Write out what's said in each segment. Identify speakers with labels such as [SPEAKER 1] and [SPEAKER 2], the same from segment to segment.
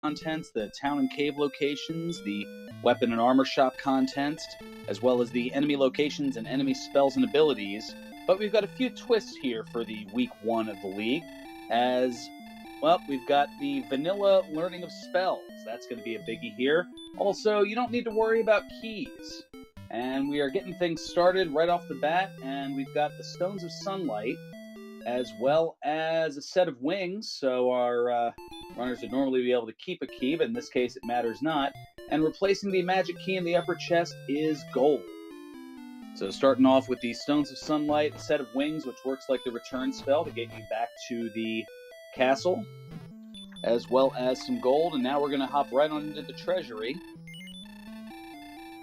[SPEAKER 1] contents, the town and cave locations, the weapon and armor shop contents, as well as the enemy locations and enemy spells and abilities. But we've got a few twists here for the week 1 of the league, as, well, we've got the vanilla learning of spells. That's going to be a biggie here. Also, you don't need to worry about keys. And we are getting things started right off the bat, and we've got the Stones of Sunlight, as well as a set of wings, so our runners would normally be able to keep a key, but in this case it matters not. And replacing the magic key in the upper chest is gold. So starting off with the Stones of Sunlight, a set of wings, which works like the return spell to get you back to the castle, as well as some gold. And now we're going to hop right on into the treasury,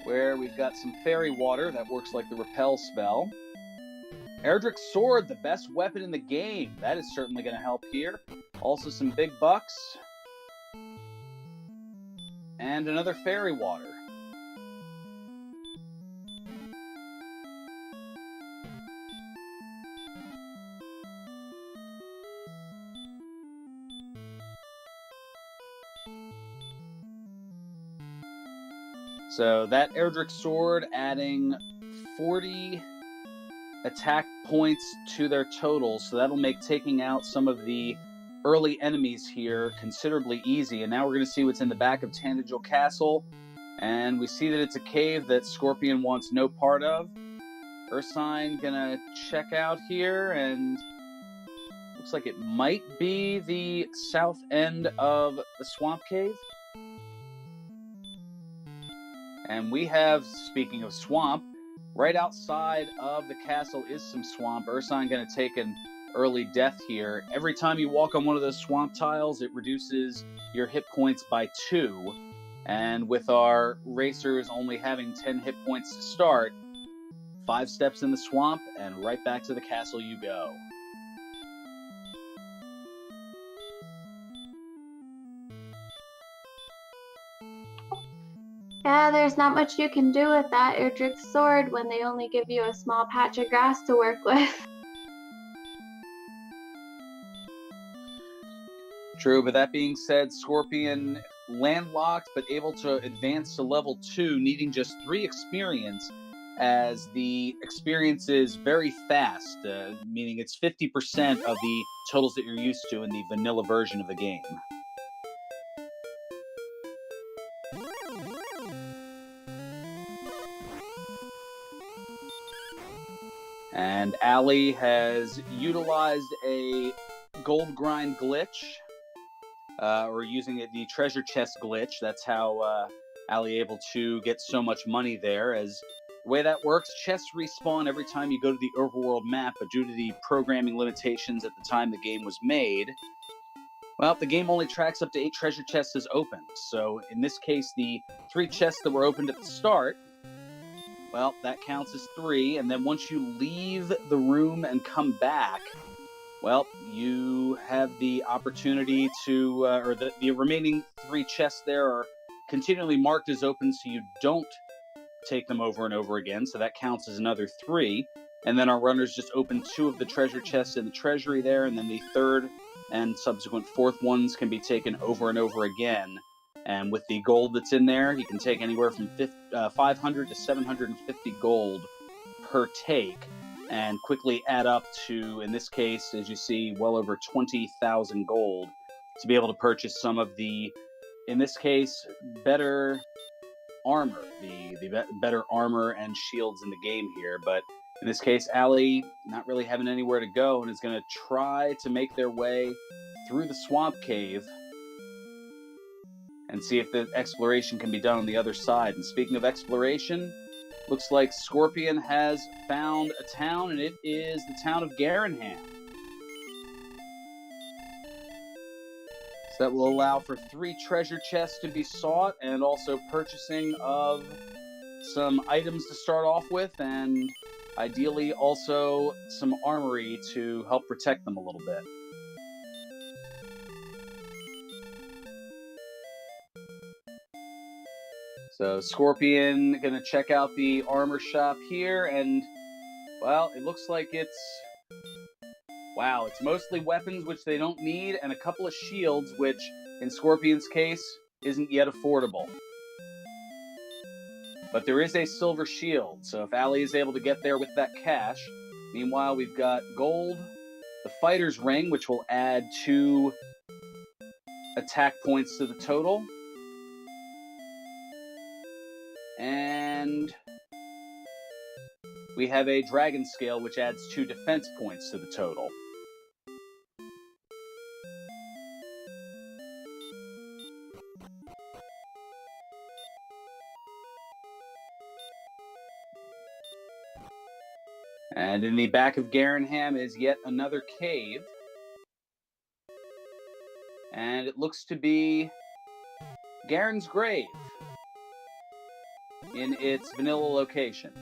[SPEAKER 1] where we've got some fairy water that works like the repel spell. Erdrick's Sword, the best weapon in the game. That is certainly going to help here. Also some big bucks. And another fairy water. So that Erdrick's Sword adding 40 attack points to their total, so that'll make taking out some of the early enemies here considerably easy. And now we're going to see what's in the back of Tandagel Castle, and we see that it's a cave that Scorpion wants no part of. Ursine gonna check out here, and looks like it might be the south end of the swamp cave. And we have, speaking of swamp, right outside of the castle is some swamp. Ursine going to take an early death here. Every time you walk on one of those swamp tiles, it reduces your hit points by 2. And with our racers only having 10 hit points to start, 5 steps in the swamp and right back to the castle you go.
[SPEAKER 2] Yeah, there's not much you can do with that Erdrick's Sword when they only give you a small patch of grass to work with.
[SPEAKER 1] True, but that being said, Scorpion landlocked but able to advance to level 2, needing just 3 experience, as the experience is very fast, meaning it's 50% of the totals that you're used to in the vanilla version of the game. And Ali has utilized a gold grind glitch, or using it, the treasure chest glitch. That's how Ali able to get so much money there. As the way that works, chests respawn every time you go to the overworld map, but due to the programming limitations at the time the game was made, well, the game only tracks up to 8 treasure chests as opened. So in this case, the 3 chests that were opened at the start, well, that counts as 3, and then once you leave the room and come back, well, you have the opportunity to, or the remaining 3 chests there are continually marked as open, so you don't take them over and over again, so that counts as another 3, and then our runners just open 2 of the treasure chests in the treasury there, and then the 3rd and subsequent 4th ones can be taken over and over again. And with the gold that's in there, you can take anywhere from 500 to 750 gold per take, and quickly add up to, in this case, as you see, well over 20,000 gold to be able to purchase some of the, in this case, better armor, the better armor and shields in the game here. But in this case, Ali not really having anywhere to go and is going to try to make their way through the swamp cave and see if the exploration can be done on the other side. And speaking of exploration, looks like Scorpion has found a town, and it is the town of Garanham. So that will allow for 3 treasure chests to be sought, and also purchasing of some items to start off with, and ideally also some armory to help protect them a little bit. So Scorpion going to check out the armor shop here, and, well, it looks like it's, wow, it's mostly weapons, which they don't need, and a couple of shields, which in Scorpion's case, isn't yet affordable. But there is a silver shield, so if Ali is able to get there with that cash. Meanwhile, we've got gold, the fighter's ring, which will add 2 attack points to the total. And we have a dragon scale, which adds 2 defense points to the total. And in the back of Garenham is yet another cave. And it looks to be Garen's grave in its vanilla location.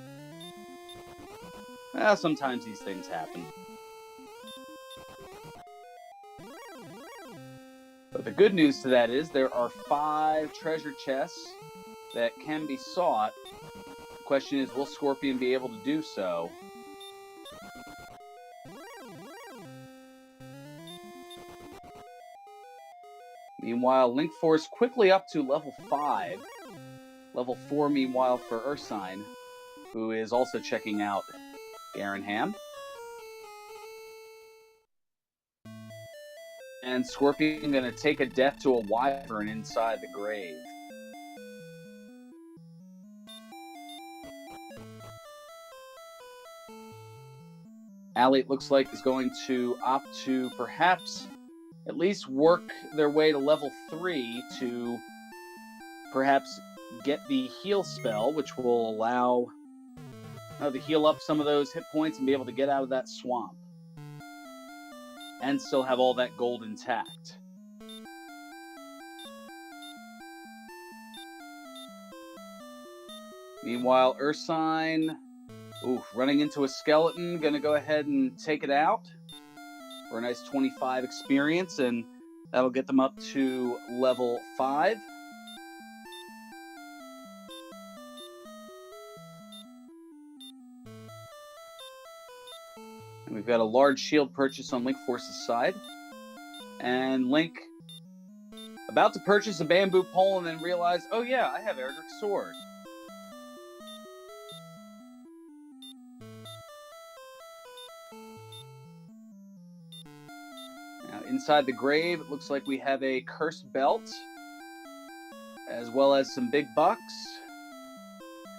[SPEAKER 1] Well, sometimes these things happen. But the good news to that is there are 5 treasure chests that can be sought. The question is, will Scorpion be able to do so? Meanwhile, Linkforce quickly up to level 5. Level 4, meanwhile, for Ursine, who is also checking out Garenham. And Scorpion going to take a death to a wyvern inside the grave. Ali, it looks like, is going to opt to perhaps at least work their way to level 3 to perhaps get the heal spell, which will allow to heal up some of those hit points and be able to get out of that swamp. And still have all that gold intact. Meanwhile, Ursine, running into a skeleton, going to go ahead and take it out for a nice 25 experience, and that'll get them up to level 5. And we've got a large shield purchase on Linkforce's side. And Link about to purchase a bamboo pole and then realize, oh yeah, I have Erdrick's sword. Now, inside the grave, it looks like we have a cursed belt, as well as some big bucks,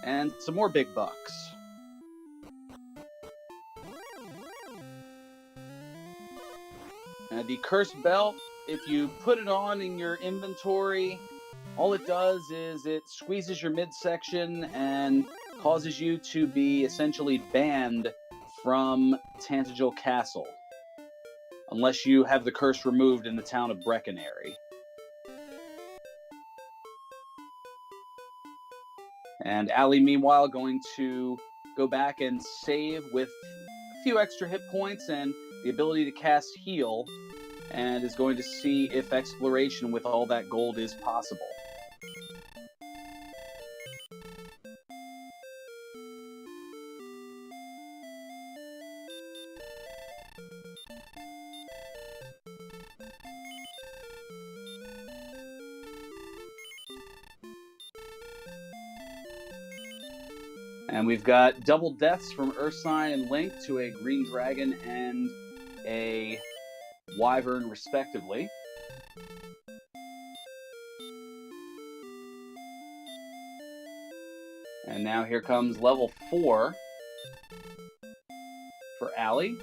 [SPEAKER 1] and some more big bucks. The cursed belt, if you put it on in your inventory, all it does is it squeezes your midsection and causes you to be essentially banned from Tantagel Castle, unless you have the curse removed in the town of Breckenary. And Ali, meanwhile, going to go back and save with a few extra hit points and the ability to cast heal, and is going to see if exploration with all that gold is possible. And we've got double deaths from Ursine and Link to a green dragon and a wyvern, respectively. And now here comes level 4 for Ali.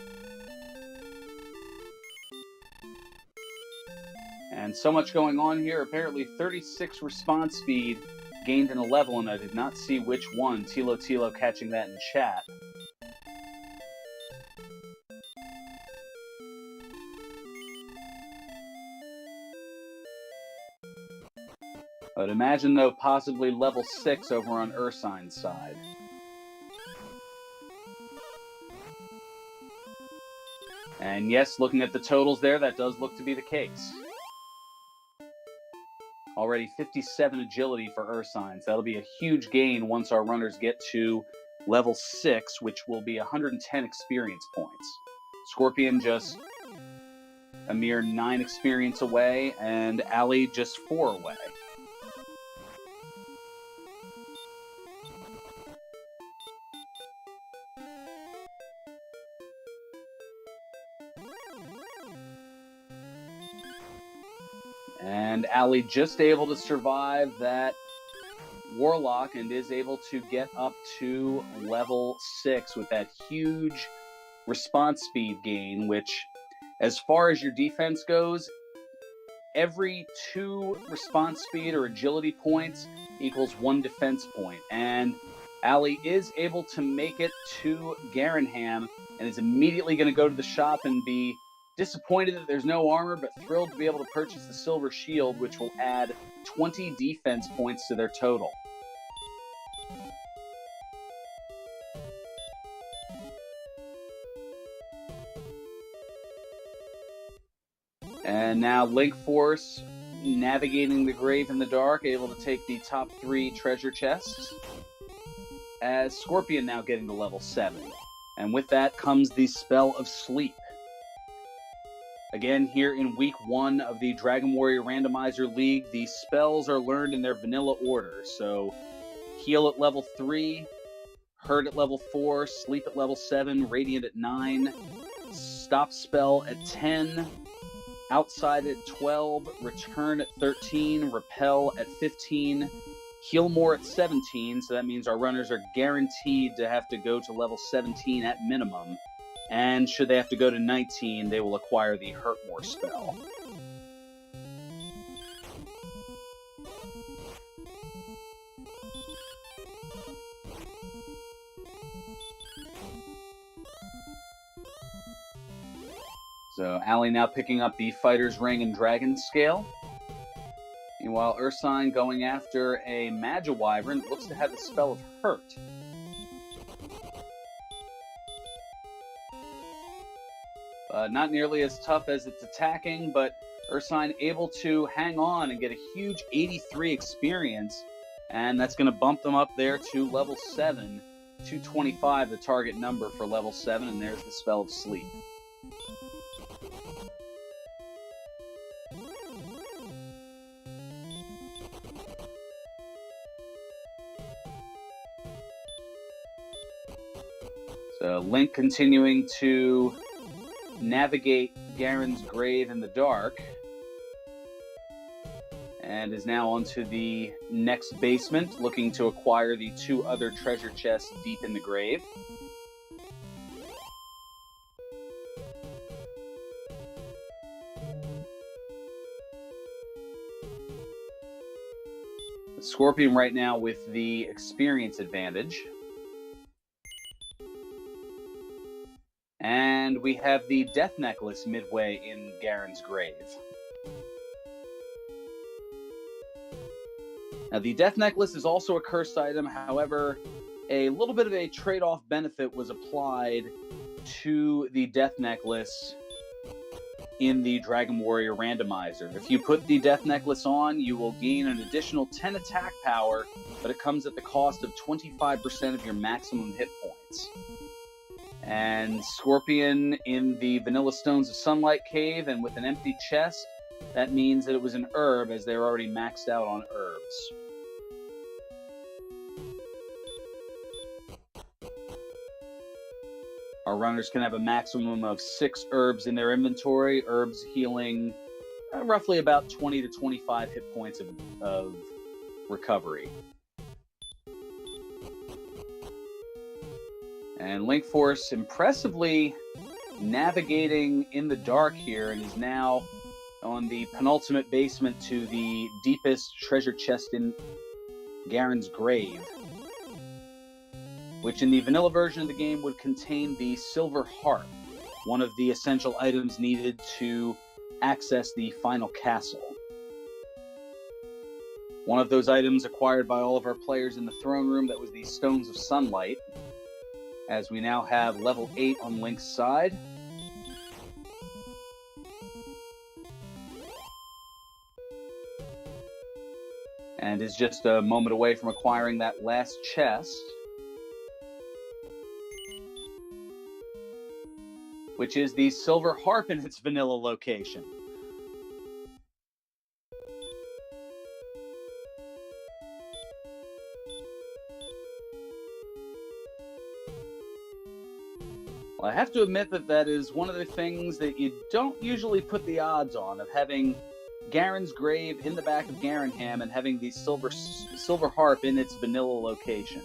[SPEAKER 1] And so much going on here. Apparently 36 response speed gained in a level, and I did not see which one. Tilo catching that in chat. I would imagine, though, possibly level 6 over on Ursine's side. And yes, looking at the totals there, that does look to be the case. Already 57 agility for Ursine, so that'll be a huge gain once our runners get to level 6, which will be 110 experience points. Scorpion just a mere 9 experience away, and Ali just 4 away. And Ali just able to survive that Warlock and is able to get up to level 6 with that huge response speed gain, which, as far as your defense goes, every 2 response speed or agility points equals 1 defense point. And Ali is able to make it to Garenham and is immediately going to go to the shop and be disappointed that there's no armor, but thrilled to be able to purchase the silver shield, which will add 20 defense points to their total. And now Linkforce, navigating the grave in the dark, able to take the top 3 treasure chests, as Scorpion now getting to level 7. And with that comes the spell of sleep. Again, here in week 1 of the Dragon Warrior Randomizer League, the spells are learned in their vanilla order. So, heal at level 3, hurt at level 4, sleep at level 7, radiant at 9, stop spell at 10, outside at 12, return at 13, repel at 15, heal more at 17, so that means our runners are guaranteed to have to go to level 17 at minimum. And should they have to go to 19, they will acquire the Hurt More spell. So Ali now picking up the Fighter's Ring and Dragon Scale. Meanwhile, Ursine going after a Magiwyvern that looks to have the spell of Hurt. Not nearly as tough as it's attacking, but Ursine able to hang on and get a huge 83 experience, and that's going to bump them up there to level 7, 225, the target number for level 7, and there's the spell of sleep. So Link continuing to navigate Garen's grave in the dark, and is now onto the next basement, looking to acquire the 2 other treasure chests deep in the grave. Scorpion right now with the experience advantage. And we have the Death Necklace midway in Garen's grave. Now, the Death Necklace is also a cursed item. However, a little bit of a trade-off benefit was applied to the Death Necklace in the Dragon Warrior Randomizer. If you put the Death Necklace on, you will gain an additional 10 attack power, but it comes at the cost of 25% of your maximum hit points. And Scorpion in the Vanilla Stones of Sunlight Cave and with an empty chest, that means that it was an herb, as they're already maxed out on herbs. Our runners can have a maximum of 6 herbs in their inventory, herbs healing roughly about 20 to 25 hit points of recovery. And Linkforce impressively navigating in the dark here, and is now on the penultimate basement to the deepest treasure chest in Garen's grave, which in the vanilla version of the game would contain the Silver Harp, one of the essential items needed to access the final castle. One of those items acquired by all of our players in the throne room, that was the Stones of Sunlight, as we now have level 8 on Link's side. And is just a moment away from acquiring that last chest. which is the silver harp in its vanilla location. Well, I have to admit that is one of the things that you don't usually put the odds on, of having Garen's grave in the back of Garenham and having the silver harp in its vanilla location.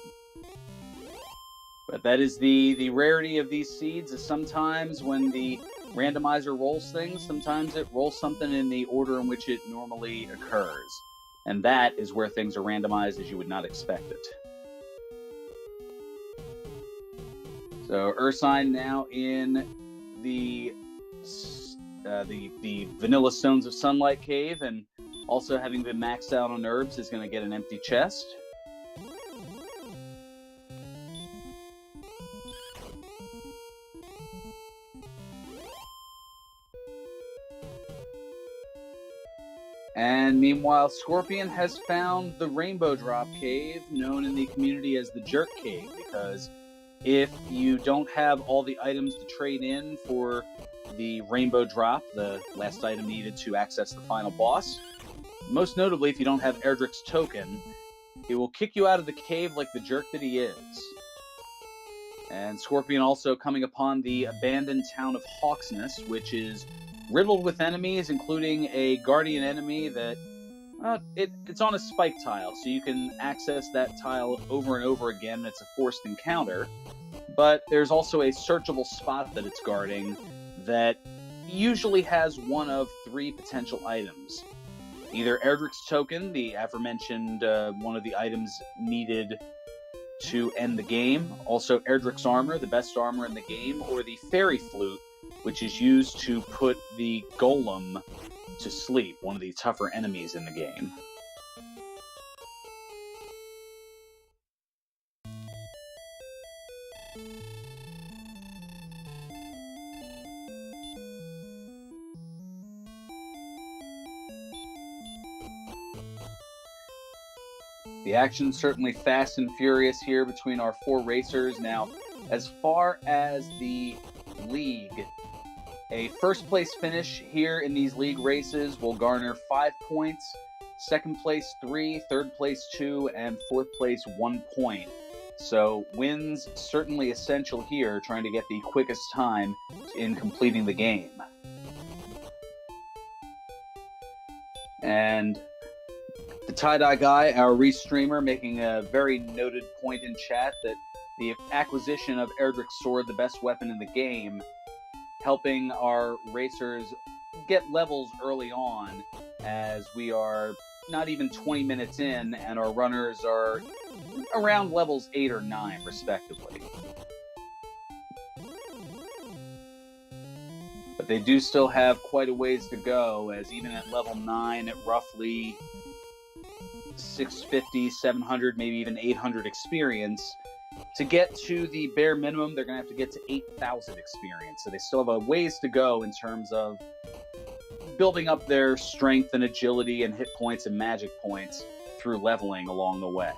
[SPEAKER 1] But that is the rarity of these seeds, is sometimes when the randomizer rolls things, sometimes it rolls something in the order in which it normally occurs. And that is where things are randomized as you would not expect it. So Ursine now in the Vanilla Stones of Sunlight Cave, and also having been maxed out on herbs, is going to get an empty chest. And meanwhile, Scorpion has found the Rainbow Drop Cave, known in the community as the Jerk Cave, because if you don't have all the items to trade in for the Rainbow Drop, the last item needed to access the final boss, most notably if you don't have Erdrick's token, it will kick you out of the cave like the jerk that he is. And Scorpion also coming upon the abandoned town of Hawksness, which is riddled with enemies, including a guardian enemy that it's on a spike tile, so you can access that tile over and over again. It's a forced encounter, but there's also a searchable spot that it's guarding that usually has one of three potential items. Either Erdrick's token, the aforementioned one of the items needed to end the game, also Erdrick's armor, the best armor in the game, or the fairy flute, which is used to put the golem to sleep, one of the tougher enemies in the game. The action's certainly fast and furious here between our four racers. Now, as far as the league, a first place finish here in these league races will garner 5 points, second place 3, third place 2, and fourth place 1 point. So wins certainly essential here, trying to get the quickest time in completing the game. And the tie-dye guy, our restreamer, making a very noted point in chat that the acquisition of Erdrick's sword, the best weapon in the game, helping our racers get levels early on, as we are not even 20 minutes in and our runners are around levels 8 or 9 respectively. But they do still have quite a ways to go, as even at level 9 at roughly 650, 700, maybe even 800 experience, to get to the bare minimum, they're going to have to get to 8,000 experience. So they still have a ways to go in terms of building up their strength and agility and hit points and magic points through leveling along the way.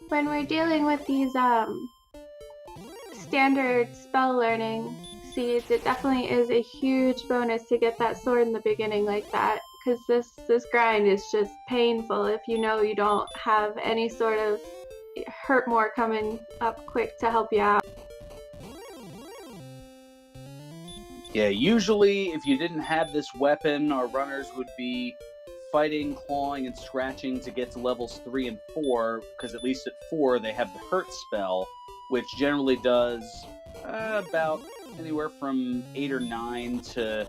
[SPEAKER 2] When we're dealing with these standard spell learning seeds, it definitely is a huge bonus to get that sword in the beginning like that, because this grind is just painful if you know you don't have any sort of hurt more coming up quick to help you out.
[SPEAKER 1] Yeah, usually if you didn't have this weapon, our runners would be fighting, clawing, and scratching to get to levels 3 and 4, because at least at 4 they have the hurt spell, which generally does about anywhere from 8 or 9 to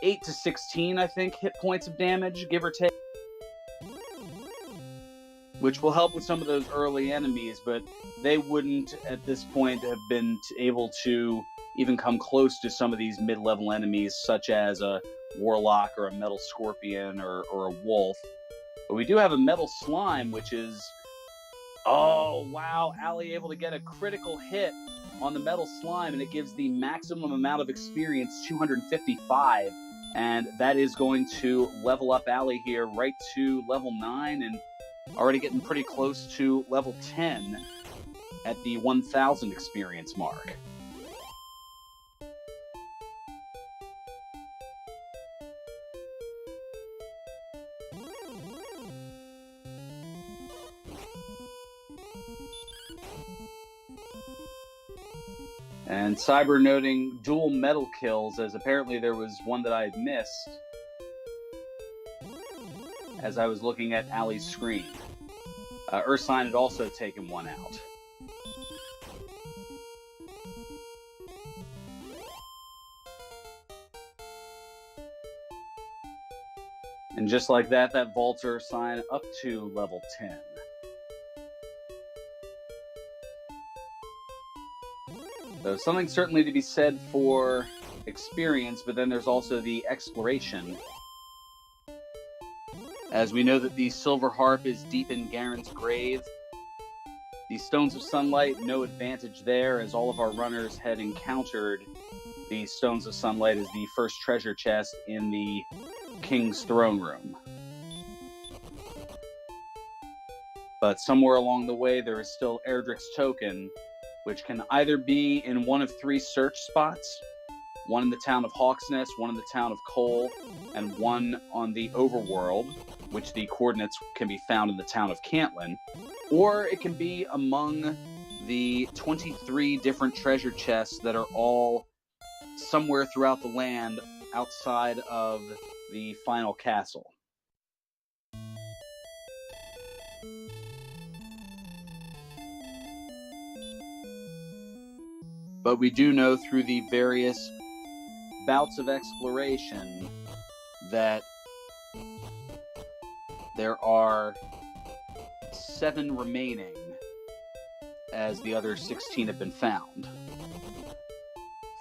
[SPEAKER 1] 8 to 16, I think, hit points of damage, give or take, which will help with some of those early enemies, but they wouldn't at this point have been able to even come close to some of these mid-level enemies, such as a warlock or a metal scorpion or a wolf. But we do have a metal slime, which is, oh wow, Ali able to get a critical hit on the metal slime, and it gives the maximum amount of experience, 255, and that is going to level up Ali here right to level 9, and Already getting pretty close to level 10 at the 1,000 experience mark. And Cyber noting dual medal kills, as apparently there was one that I had missed as I was looking at Ali's screen. Ursine had also taken one out. And just like that, that vaults Ursine up to level 10. So something certainly to be said for experience, but then there's also the exploration. As we know that the Silver Harp is deep in Garen's grave. The Stones of Sunlight, no advantage there, as all of our runners had encountered the Stones of Sunlight as the first treasure chest in the King's Throne Room. But somewhere along the way, there is still Erdrick's Token, which can either be in one of three search spots, one in the town of Hawksnest, one in the town of Cole, and one on the Overworld, which the coordinates can be found in the town of Cantlin, or it can be among the 23 different treasure chests that are all somewhere throughout the land outside of the final castle. But we do know through the various bouts of exploration that there are 7 remaining, as the other 16 have been found.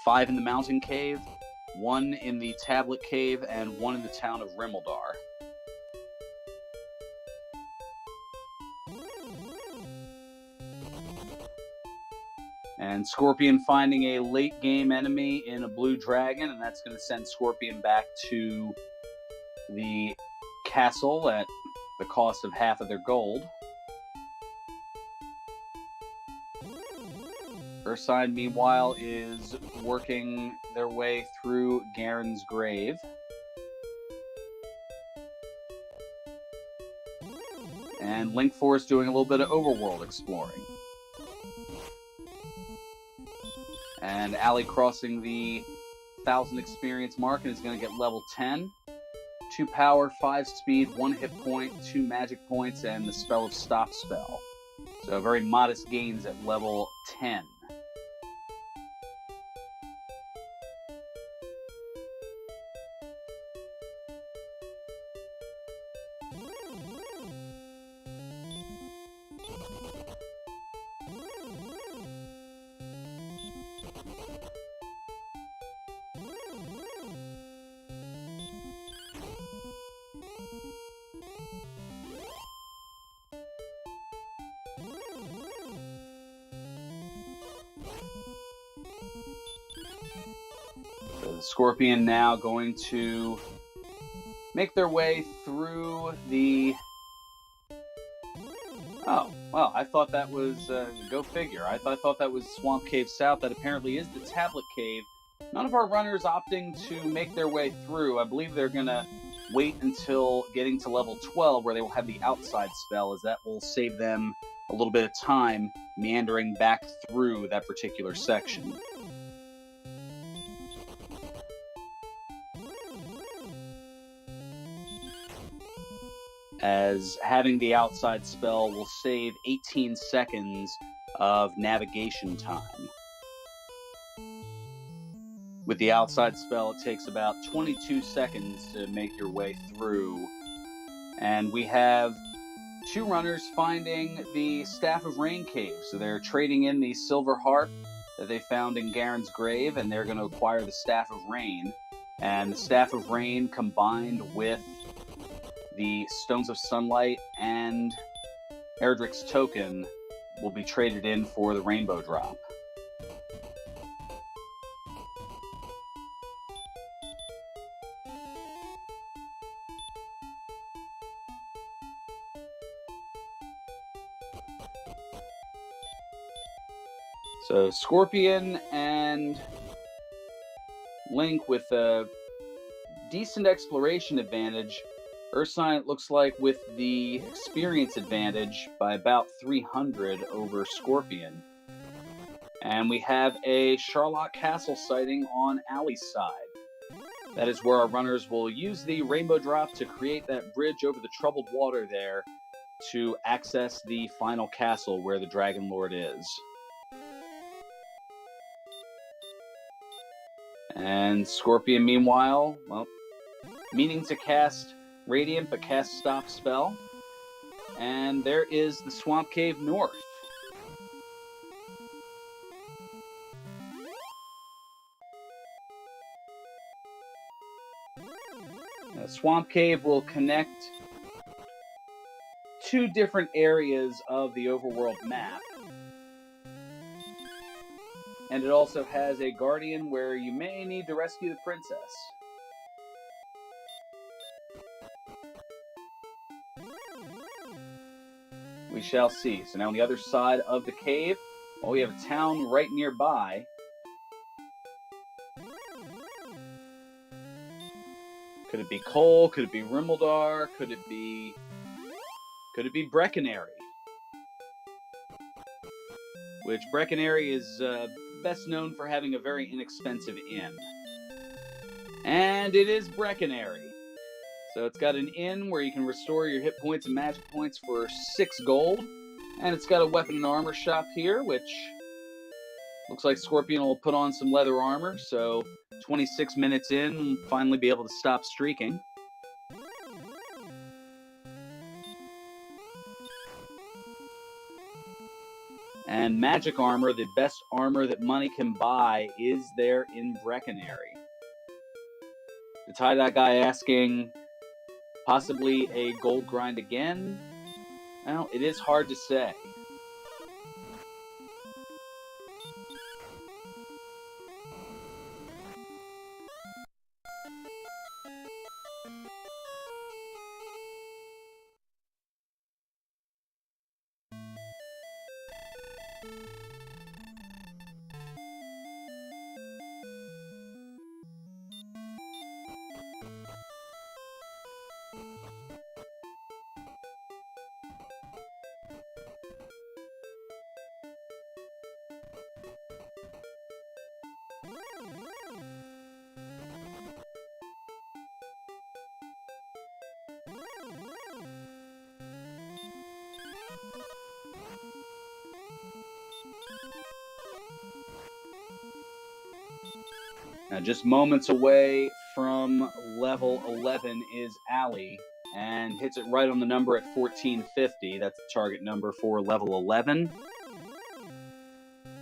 [SPEAKER 1] 5 in the mountain cave, 1 in the tablet cave, and 1 in the town of Rimeldar. And Scorpion finding a late game enemy in a blue dragon, and that's going to send Scorpion back to the castle at the cost of half of their gold. Ursine, meanwhile, is working their way through Garen's grave. And Linkforce doing a little bit of overworld exploring. And Ali crossing the 1,000 experience mark and is going to get level 10. 2 power, 5 speed, 1 hit point, 2 magic points, and the spell of stop spell. So very modest gains at level 10. So the Scorpion now going to make their way through the... Oh, well, I thought that was... go figure. I thought that was Swamp Cave South. That apparently is the Tablet Cave. None of our runners opting to make their way through. I believe they're going to wait until getting to level 12, where they will have the outside spell, as that will save them a little bit of time meandering back through that particular section. As having the outside spell will save 18 seconds of navigation time. With the outside spell, it takes about 22 seconds to make your way through. And we have 2 runners finding the Staff of Rain Cave. So they're trading in the Silver Harp that they found in Garen's grave, and they're going to acquire the Staff of Rain. And the Staff of Rain combined with the Stones of Sunlight and Erdrick's Token will be traded in for the Rainbow Drop. So Scorpion and Link with a decent exploration advantage. Ursine, it looks like, with the experience advantage by about 300 over Scorpion. And we have a Charlotte Castle sighting on Ali's side. That is where our runners will use the Rainbow Drop to create that bridge over the troubled water there to access the final castle where the Dragon Lord is. And Scorpion, meanwhile, well, meaning to cast Radiant, but cast Stop spell. And there is the Swamp Cave North. Swamp Cave will connect two different areas of the overworld map. And it also has a guardian where you may need to rescue the princess. We shall see. So now on the other side of the cave, well, we have a town right nearby. Could it be Cole? Could it be Rimeldar? Could it be Breckenary? Which Breckenary is best known for having a very inexpensive inn. And it is Breckenary. So it's got an inn where you can restore your hit points and magic points for 6 gold. And it's got a weapon and armor shop here, which looks like Scorpion will put on some leather armor. So 26 minutes in, we'll finally be able to stop streaking. And magic armor, the best armor that money can buy, is there in Breckenary. The tie-dye guy asking, possibly a gold grind again? Well, it is hard to say. Now, just moments away from level 11 is Ali, and hits it right on the number at 1450. That's the target number for level 11.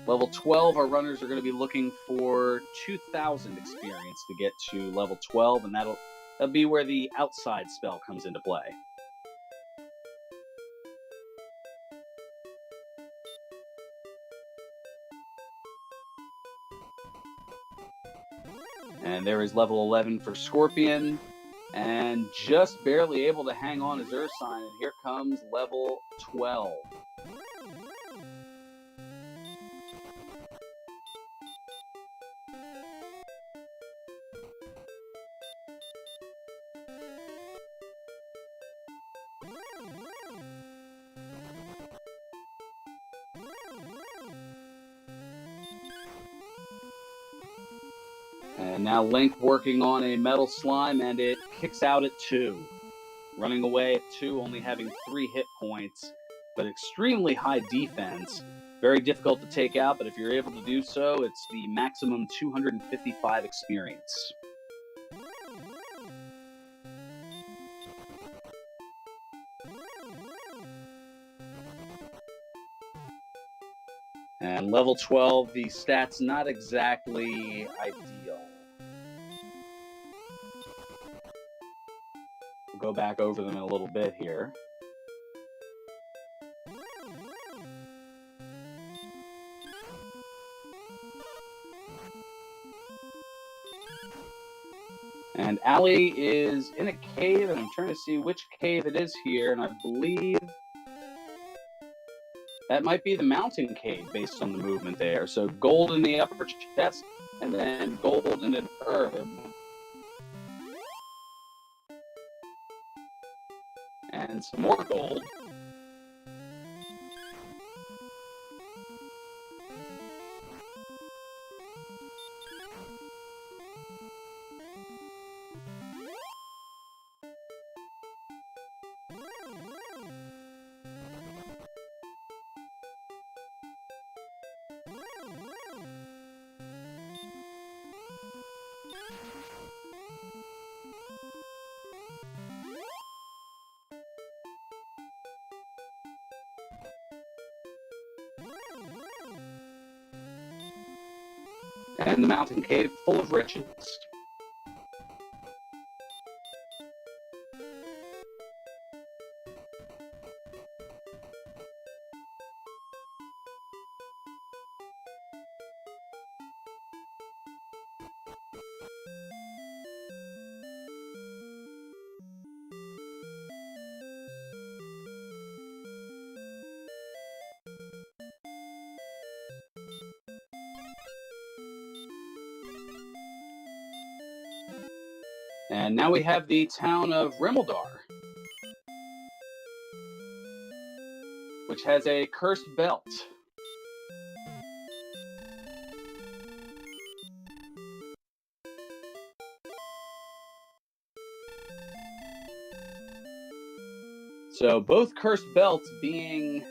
[SPEAKER 1] Level 12, our runners are going to be looking for 2,000 experience to get to level 12, and that'll be where the outside spell comes into play. And there is level 11 for Scorpion. And just barely able to hang on is Ursine. And here comes level 12. And now Link working on a metal slime, and it kicks out at 2. Running away at 2, only having 3 hit points, but extremely high defense. Very difficult to take out, but if you're able to do so, it's the maximum 255 experience. And level 12, the stats not exactly ideal. We'll go back over them in a little bit here. And Ali is in a cave, and I'm trying to see which cave it is here, and I believe That might be the mountain cave based on the movement there. So gold in the upper chest, and then gold in an herb. And some more gold. And the mountain cave full of riches. And now we have the town of Rimeldar, which has a cursed belt. So both cursed belts being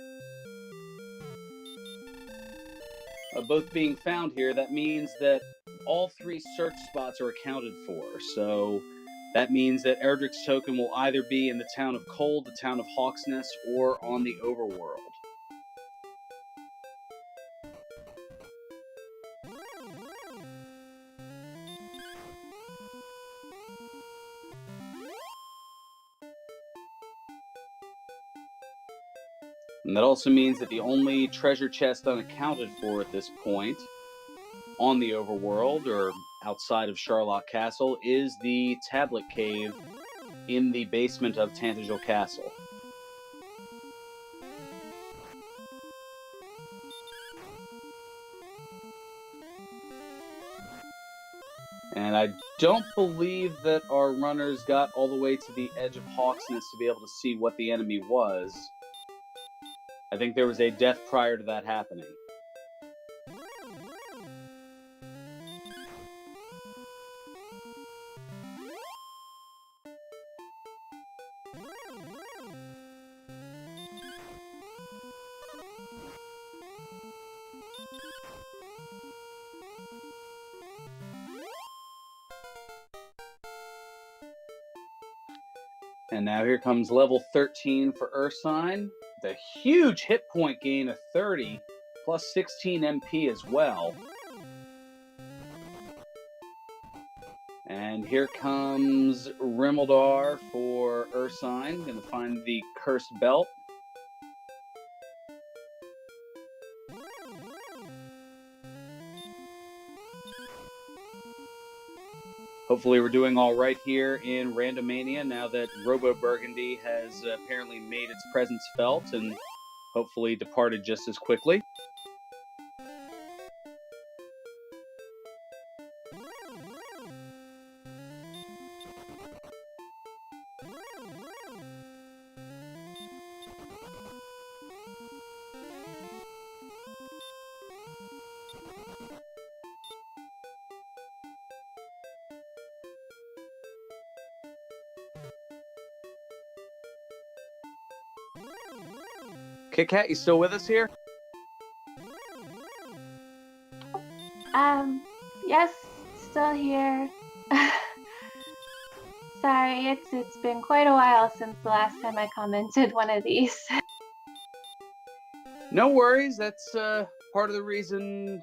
[SPEAKER 1] found here, that means that all 3 search spots are accounted for. So that means that Erdrick's token will either be in the town of Cold, the town of Hawksness, or on the overworld. And that also means that the only treasure chest unaccounted for at this point on the overworld or outside of Sharlock Castle is the tablet cave in the basement of Tantagel Castle. And I don't believe that our runners got all the way to the edge of Hawksness to be able to see what the enemy was. I think there was a death prior to that happening. And now here comes level 13 for Ursine. The huge hit point gain of 30, plus 16 MP as well. And here comes Rimeldar for Ursine. Gonna find the cursed belt. Hopefully we're doing all right here in Randomania now that Robo Burgundy has apparently made its presence felt and hopefully departed just as quickly. Kit Kat, you still with us here?
[SPEAKER 2] Yes, still here. Sorry, it's been quite a while since the last time I commented one of these.
[SPEAKER 1] No worries. That's part of the reason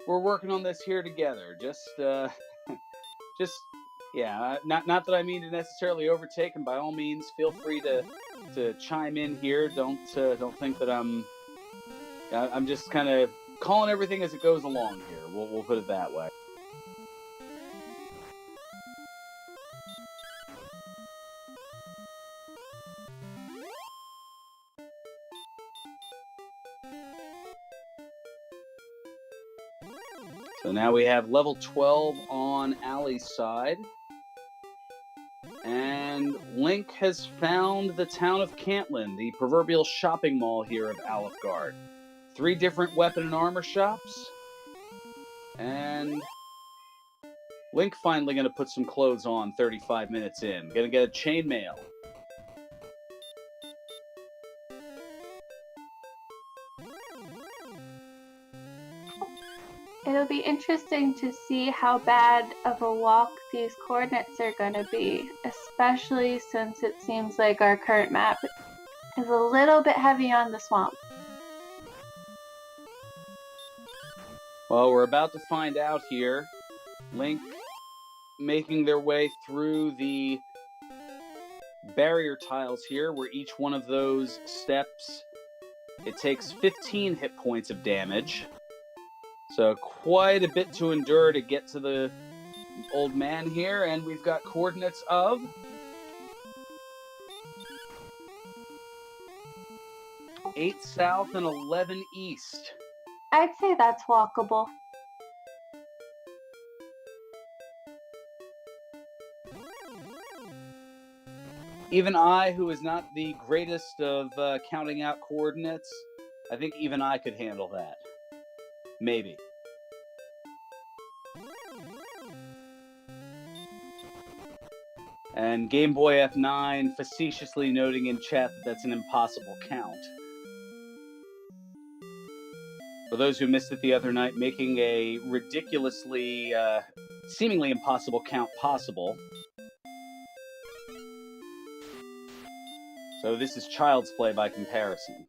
[SPEAKER 1] we're working on this here together. Yeah. Not that I mean to necessarily overtake, and by all means, feel free to chime in here. Don't think that I'm just kind of calling everything as it goes along here. We'll put it that way. So now we have level 12 on Ali's side. And Link has found the town of Cantlin, the proverbial shopping mall here of Alifgard. 3 different weapon and armor shops. And Link finally going to put some clothes on 35 minutes in. Going to get a chainmail.
[SPEAKER 2] It'll be interesting to see how bad of a walk these coordinates are going to be, especially since it seems like our current map is a little bit heavy on the swamp.
[SPEAKER 1] Well, we're about to find out here. Link making their way through the barrier tiles here, where each one of those steps, it takes 15 hit points of damage. So quite a bit to endure to get to the old man here, and we've got coordinates of 8 south and 11 east.
[SPEAKER 2] I'd say that's walkable.
[SPEAKER 1] Even I, who is not the greatest of counting out coordinates, I think even I could handle that. Maybe. And Game Boy F9 facetiously noting in chat that that's an impossible count. For those who missed it the other night, making a ridiculously, seemingly impossible count possible. So this is child's play by comparison.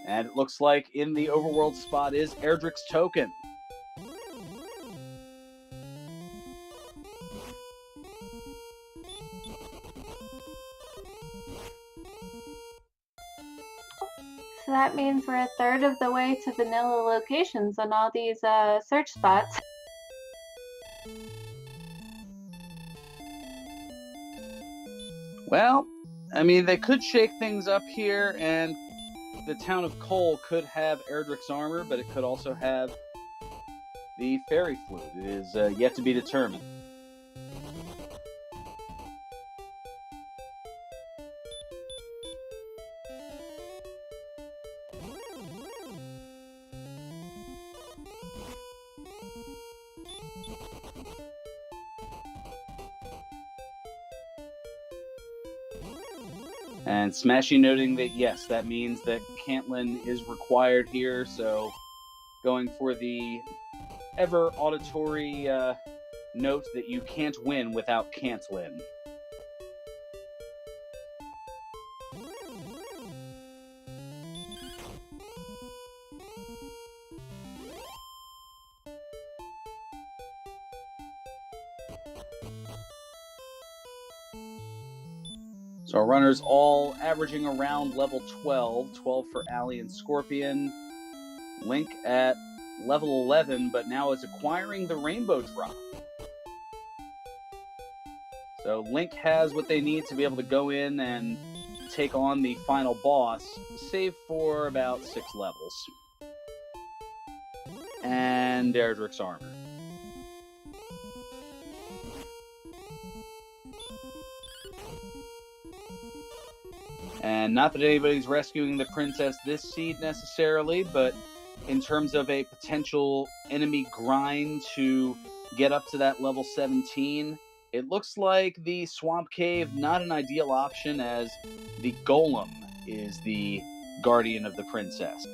[SPEAKER 1] And it looks like in the overworld spot is Erdrick's token.
[SPEAKER 2] So that means we're a third of the way to vanilla locations on all these search spots.
[SPEAKER 1] Well, I mean, they could shake things up here, and the town of Cole could have Erdrick's armor, but it could also have the fairy flute. It is yet to be determined. And Smashy noting that, yes, that means that Cantlin is required here, so going for the ever auditory note that you can't win without Cantlin. So our runners all averaging around level 12. 12 for Ali and Scorpion. Link at level 11, but now is acquiring the Rainbow Drop. So Link has what they need to be able to go in and take on the final boss, save for about 6 levels. And Erdrick's armor. And not that anybody's rescuing the princess this seed necessarily, but in terms of a potential enemy grind to get up to that level 17, it looks like the Swamp Cave not an ideal option, as the Golem is the guardian of the princess.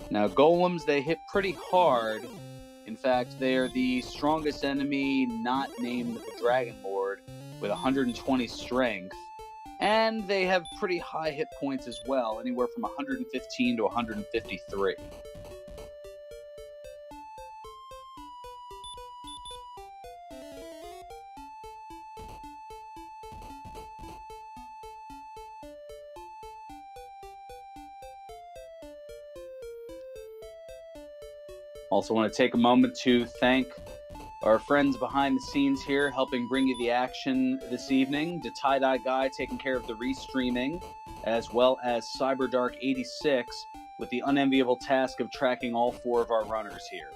[SPEAKER 1] Now, Golems, they hit pretty hard. In fact, they are the strongest enemy not named the Dragon Lord, with 120 strength. And they have pretty high hit points as well, anywhere from 115 to 153. Also want to take a moment to thank our friends behind the scenes here, helping bring you the action this evening. The Tie-Dye Guy taking care of the restreaming. as well as CyberDark86, with the unenviable task of tracking all 4 of our runners here.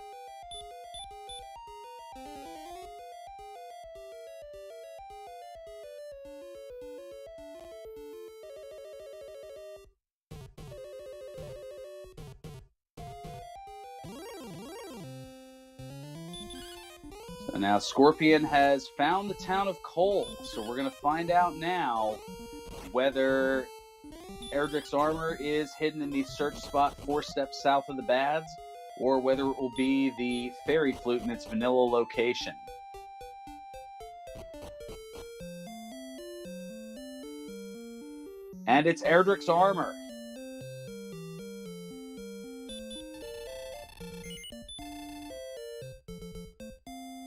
[SPEAKER 1] So now Scorpion has found the town of Cole, so we're going to find out now whether Erdrick's armor is hidden in the search spot 4 steps south of the baths, or whether it will be the fairy flute in its vanilla location. And it's Erdrick's armor.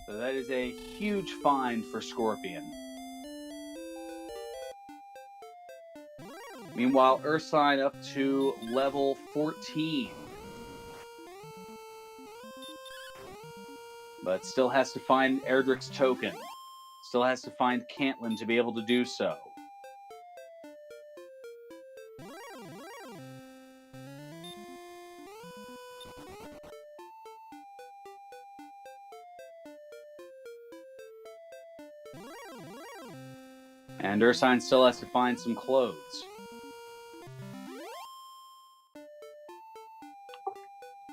[SPEAKER 1] So that is a huge find for Scorpion. Meanwhile, Ursine up to level 14. But still has to find Erdrick's token. Still has to find Cantlin to be able to do so. And Ursine still has to find some clothes.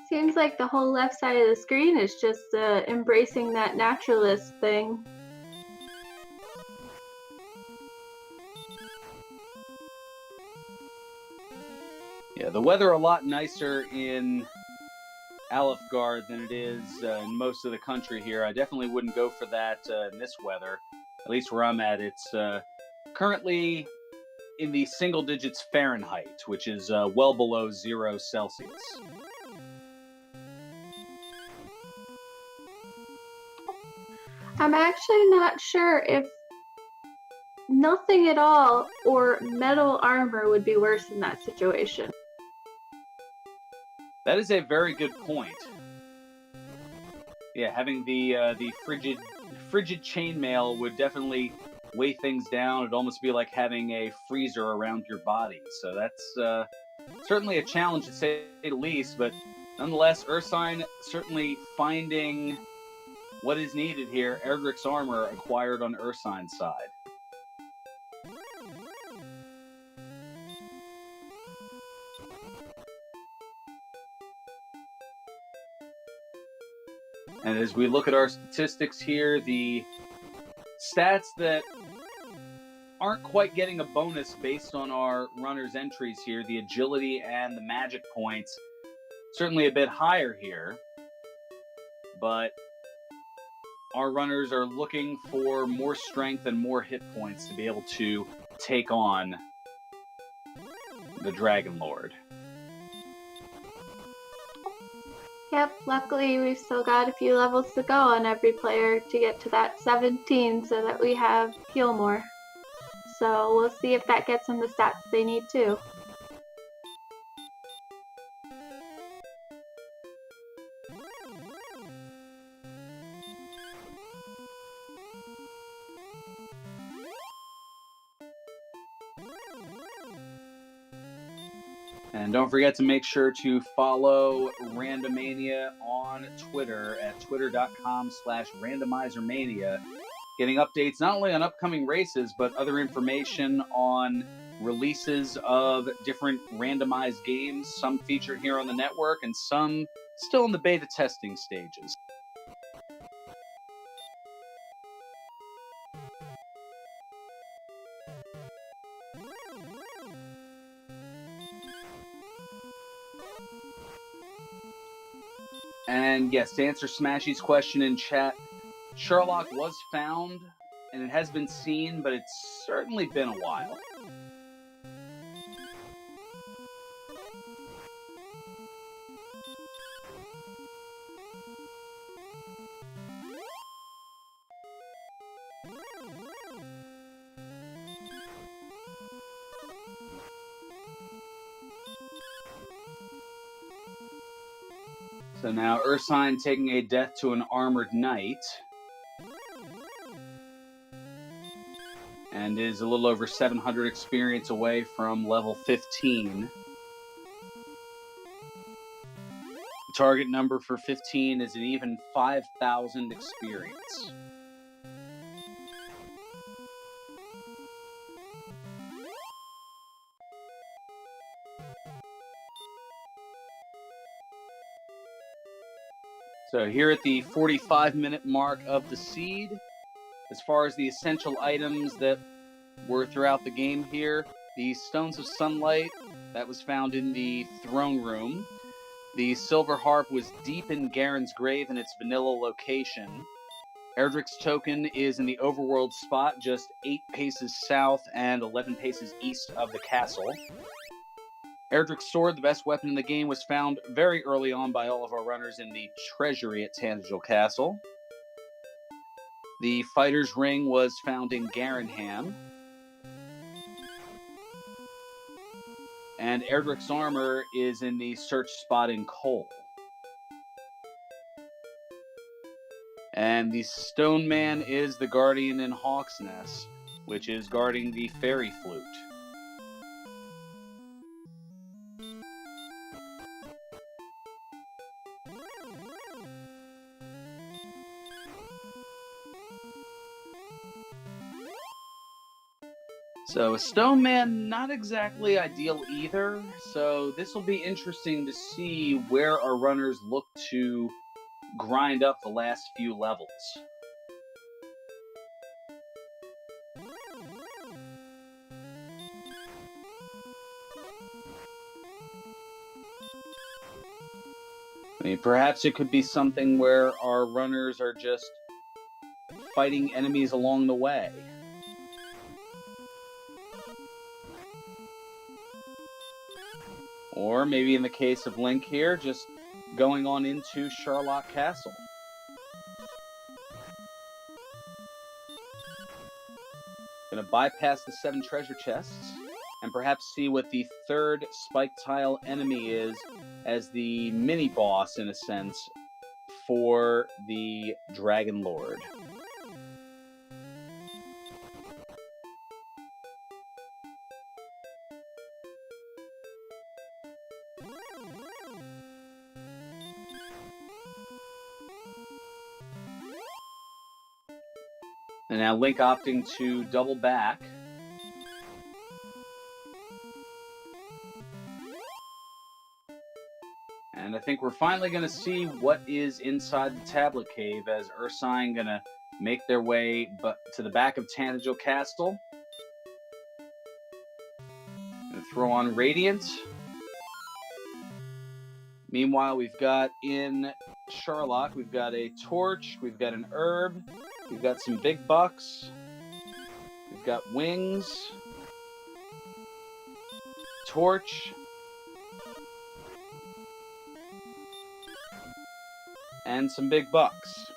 [SPEAKER 2] Seems like the whole left side of the screen is just embracing that naturalist thing.
[SPEAKER 1] Yeah, the weather a lot nicer in Alefgard than it is in most of the country here. I definitely wouldn't go for that in this weather, at least where I'm at. It's currently in the single digits Fahrenheit, which is well below 0 Celsius.
[SPEAKER 2] I'm actually not sure if nothing at all or metal armor would be worse in that situation.
[SPEAKER 1] That is a very good point. Yeah, having the frigid chainmail would definitely weigh things down. It'd almost be like having a freezer around your body. So that's certainly a challenge to say the least. But nonetheless, Ursine certainly finding what is needed here. Erdrick's armor acquired on Ursine's side. And as we look at our statistics here, the stats that aren't quite getting a bonus based on our runners' entries here, the agility and the magic points, certainly a bit higher here. But our runners are looking for more strength and more hit points to be able to take on the Dragon Lord.
[SPEAKER 2] Yep, luckily we've still got a few levels to go on every player to get to that 17 so that we have heal more. So we'll see if that gets them the stats they need too.
[SPEAKER 1] And don't forget to make sure to follow Randomania on Twitter at twitter.com/randomizermania, getting updates not only on upcoming races, but other information on releases of different randomized games, some featured here on the network and some still in the beta testing stages. And yes, to answer Smashy's question in chat, Sherlock was found, and it has been seen, but it's certainly been a while. So now Ursine taking a death to an armored knight. and is a little over 700 experience away from level 15. The target number for 15 is an even 5,000 experience. So here at the 45-minute mark of the seed, as far as the essential items that were throughout the game here, the Stones of Sunlight, that was found in the throne room. The Silver Harp was deep in Garen's grave in its vanilla location. Erdrick's token is in the overworld spot, just 8 paces south and 11 paces east of the castle. Erdrick's sword, the best weapon in the game, was found very early on by all of our runners in the treasury at Tangel Castle. The fighter's ring was found in Garenham. And Erdrick's armor is in the search spot in Cole. And the Stone Man is the guardian in Hawk's Nest, which is guarding the fairy flute. So a Stone Man, not exactly ideal either, so this will be interesting to see where our runners look to grind up the last few levels. I mean, perhaps it could be something where our runners are just fighting enemies along the way. Or maybe in the case of Link here, just going on into Sherlock Castle. Going to bypass the 7 treasure chests and perhaps see what the third spike tile enemy is as the mini boss, in a sense, for the Dragon Lord. And now Link opting to double back. And I think we're finally going to see what is inside the tablet cave as Ursine going to make their way to the back of Tangel Castle. Going to throw on Radiant. Meanwhile, we've got in Sherlock, we've got a torch, we've got an herb, we've got some big bucks, we've got wings, torch, and some big bucks.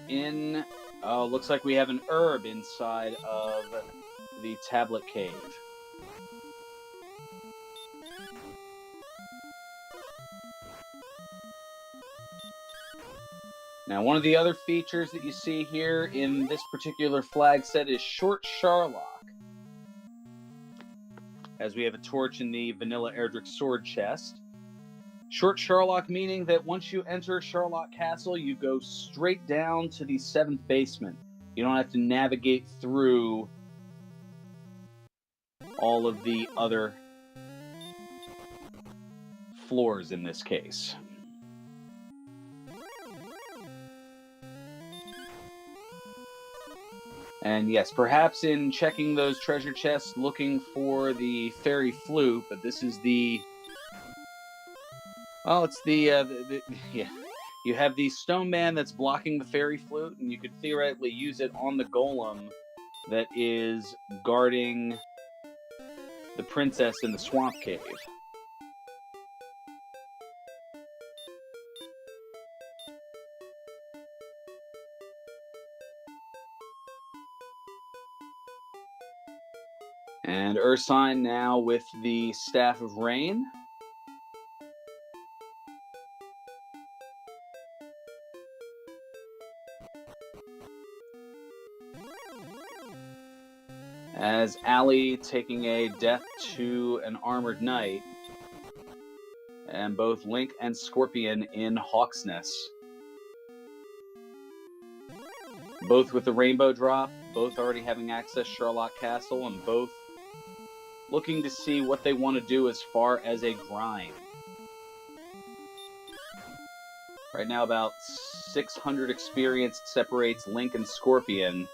[SPEAKER 1] And looks like we have an herb inside of the tablet cave. Now, one of the other features that you see here in this particular flag set is Short Sherlock, as we have a torch in the vanilla Erdrick sword chest. Short Sherlock meaning that once you enter Sherlock Castle, you go straight down to the 7th basement. You don't have to navigate through all of the other floors in this case. And yes, perhaps in checking those treasure chests looking for the fairy flute, but this is the... Well, it's yeah. You have the stone man that's blocking the fairy flute, and you could theoretically use it on the golem that is guarding the princess in the swamp cave. And Ursine now with the Staff of Rain. as Ali taking a death to an armored knight, and both Link and Scorpion in Hawk's Nest. Both with the rainbow drop, both already having access Sherlock Castle, and both looking to see what they want to do as far as a grind. Right now, about 600 experience separates Link and Scorpion.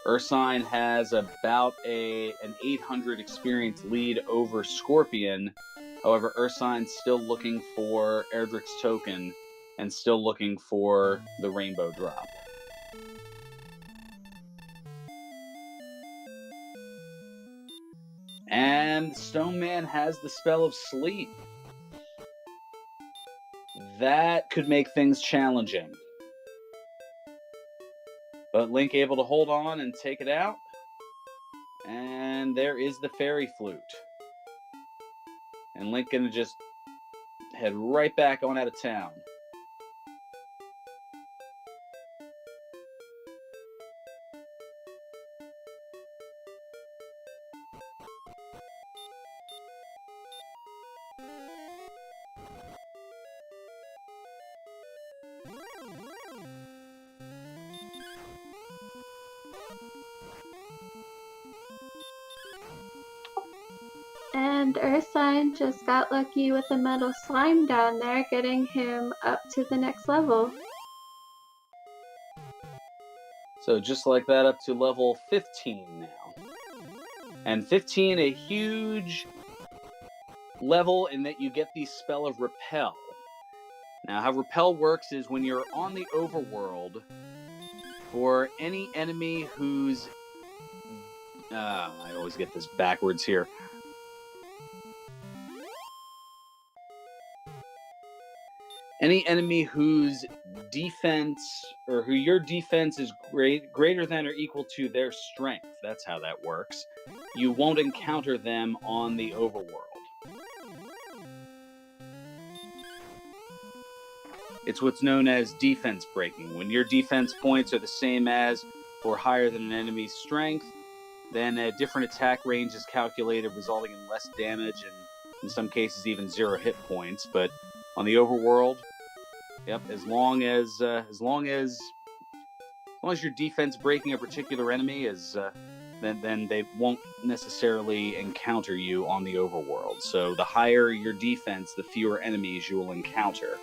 [SPEAKER 1] Ursine has about an 800 experience lead over Scorpion. However, Ursine's still looking for Erdrick's token and still looking for the rainbow drop. And Stone Man has the spell of sleep. That could make things challenging. But Link able to hold on and take it out. And there is the fairy flute. And Link gonna just head right back on out of town.
[SPEAKER 2] And Ursine just got lucky with a metal slime down there, getting him up to the next level.
[SPEAKER 1] So just like that, up to level 15 now. And 15, a huge level in that you get the spell of Repel. Now, how Repel works is when you're on the overworld, for any enemy who's... I always get this backwards here. Any enemy whose defense, or who your defense is greater than or equal to their strength, that's how that works, you won't encounter them on the overworld. It's what's known as defense breaking. When your defense points are the same as or higher than an enemy's strength, then a different attack range is calculated, resulting in less damage and in some cases even 0 hit points. But on the overworld, yep, as long as your defense breaking a particular enemy is, then they won't necessarily encounter you on the overworld. So the higher your defense, the fewer enemies you will encounter.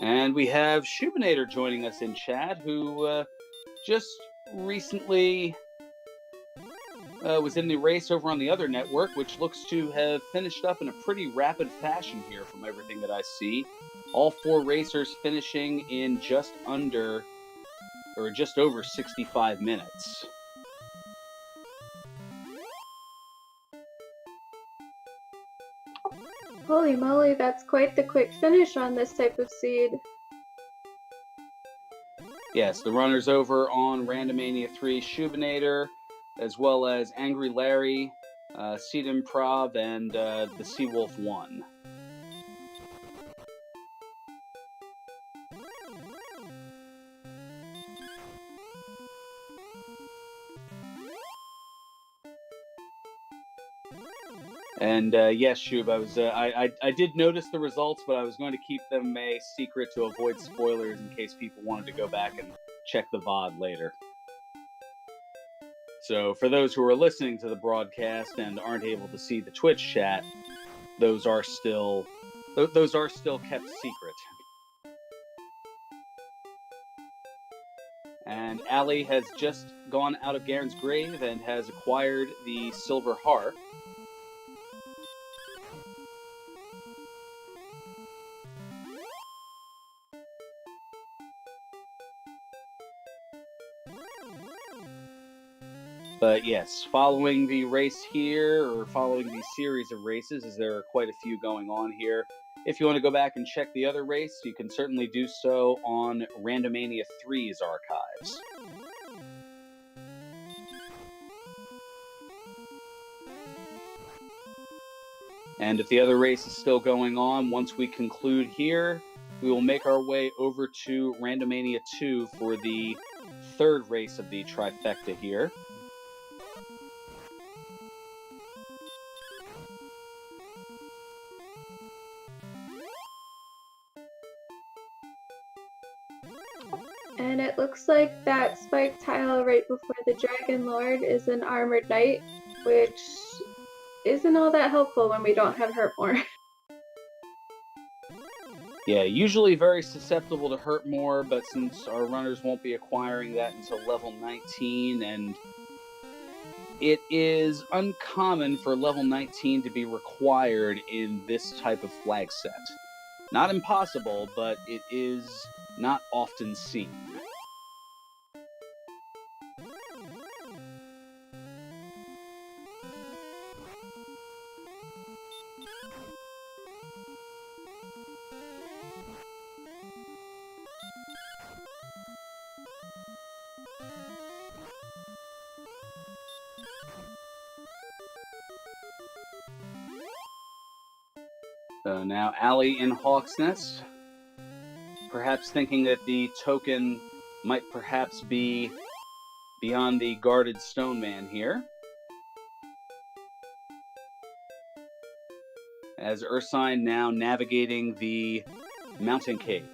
[SPEAKER 1] And we have Shubinator joining us in chat, who just recently was in the race over on the other network, which looks to have finished up in a pretty rapid fashion here from everything that I see. All 4 racers finishing in just under, or just over 65 minutes.
[SPEAKER 2] Holy moly, that's quite the quick finish on this type of seed.
[SPEAKER 1] Yes, the runners over on Randomania 3, Shubinator, as well as Angry Larry, Seed Improv, and the Seawolf 1. And yes, Shub, I did notice the results, but I was going to keep them a secret to avoid spoilers in case people wanted to go back and check the VOD later. So for those who are listening to the broadcast and aren't able to see the Twitch chat, those are still kept secret. And Ali has just gone out of Garen's grave and has acquired the Silver Harp. But yes, following the race here, or following the series of races, as there are quite a few going on here, if you want to go back and check the other race, you can certainly do so on Randomania 3's archives. And if the other race is still going on, once we conclude here, we will make our way over to Randomania 2 for the third race of the trifecta here.
[SPEAKER 2] And it looks like that spike tile right before the Dragon Lord is an Armored Knight, which isn't all that helpful when we don't have Hurt More.
[SPEAKER 1] Yeah, usually very susceptible to Hurt More, but since our runners won't be acquiring that until level 19, and it is uncommon for level 19 to be required in this type of flag set. Not impossible, but it is not often seen. So now Ali in Hawk's Nest, perhaps thinking that the token might perhaps be beyond the guarded stone man here. As Ursine now navigating the mountain cave.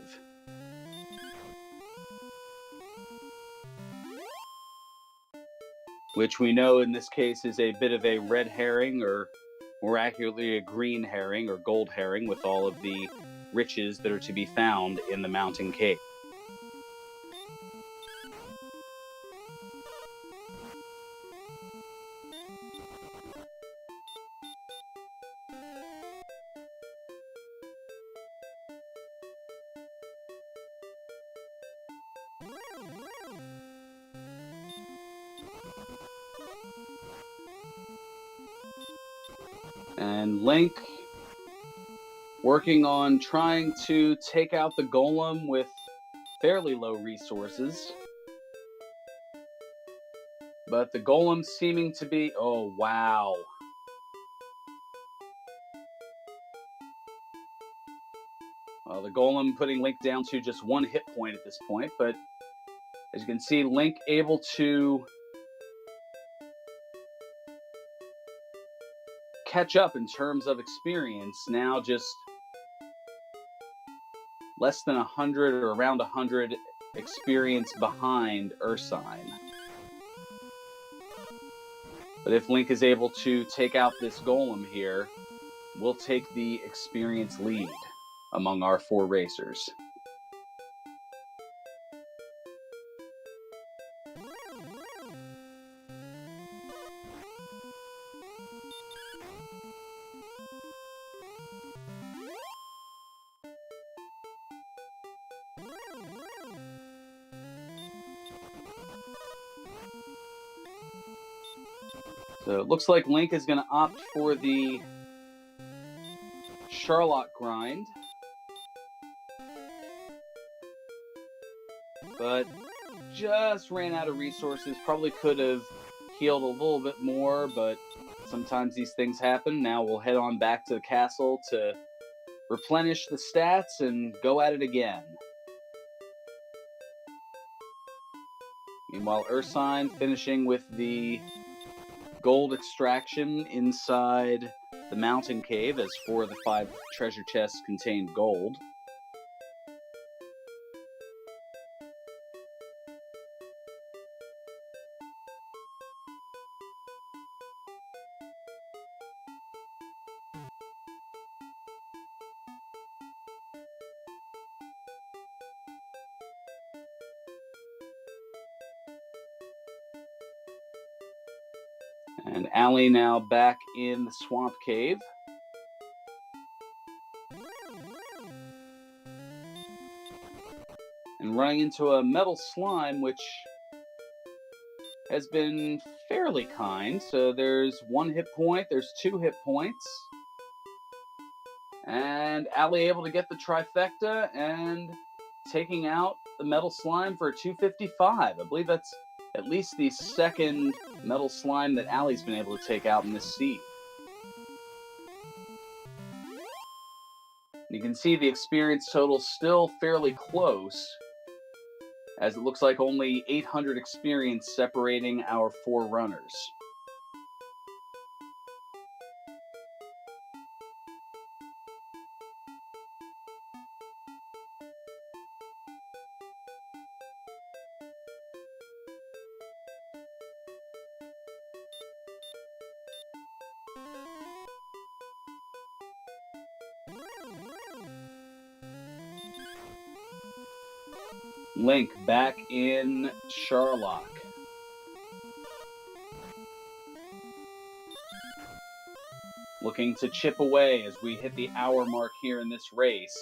[SPEAKER 1] Which we know in this case is a bit of a red herring, or more accurately a green herring or gold herring, with all of the riches that are to be found in the mountain cave. And Link working on trying to take out the golem with fairly low resources. But the golem seeming to be... oh, wow. Well, the golem putting Link down to just one hit point at this point, but as you can see, Link able to catch up in terms of experience, now just less than 100 or around 100 experience behind Ursine. But if Link is able to take out this golem here, we'll take the experience lead among our four racers. So it looks like Link is going to opt for the Charlotte grind. But just ran out of resources. Probably could have healed a little bit more, but sometimes these things happen. Now we'll head on back to the castle to replenish the stats and go at it again. Meanwhile, Ursine finishing with the gold extraction inside the mountain cave, as 4 of the 5 treasure chests contained gold. And Ali now back in the swamp cave. And running into a metal slime, which has been fairly kind. So there's 1 hit point, there's 2 hit points. And Ali able to get the trifecta and taking out the metal slime for 255. I believe that's at least the second metal slime that Ali's been able to take out in this seed. You can see the experience total still fairly close, as it looks like only 800 experience separating our 4 runners. Link back in Charlock. Looking to chip away as we hit the hour mark here in this race.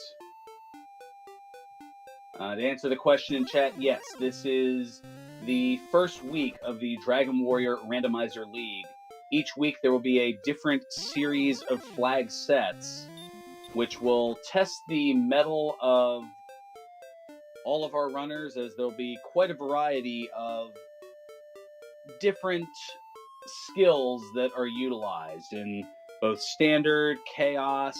[SPEAKER 1] To answer the question in chat, yes, this is the first week of the Dragon Warrior Randomizer League. Each week there will be a different series of flag sets, which will test the mettle of all of our runners, as there'll be quite a variety of different skills that are utilized in both standard, chaos,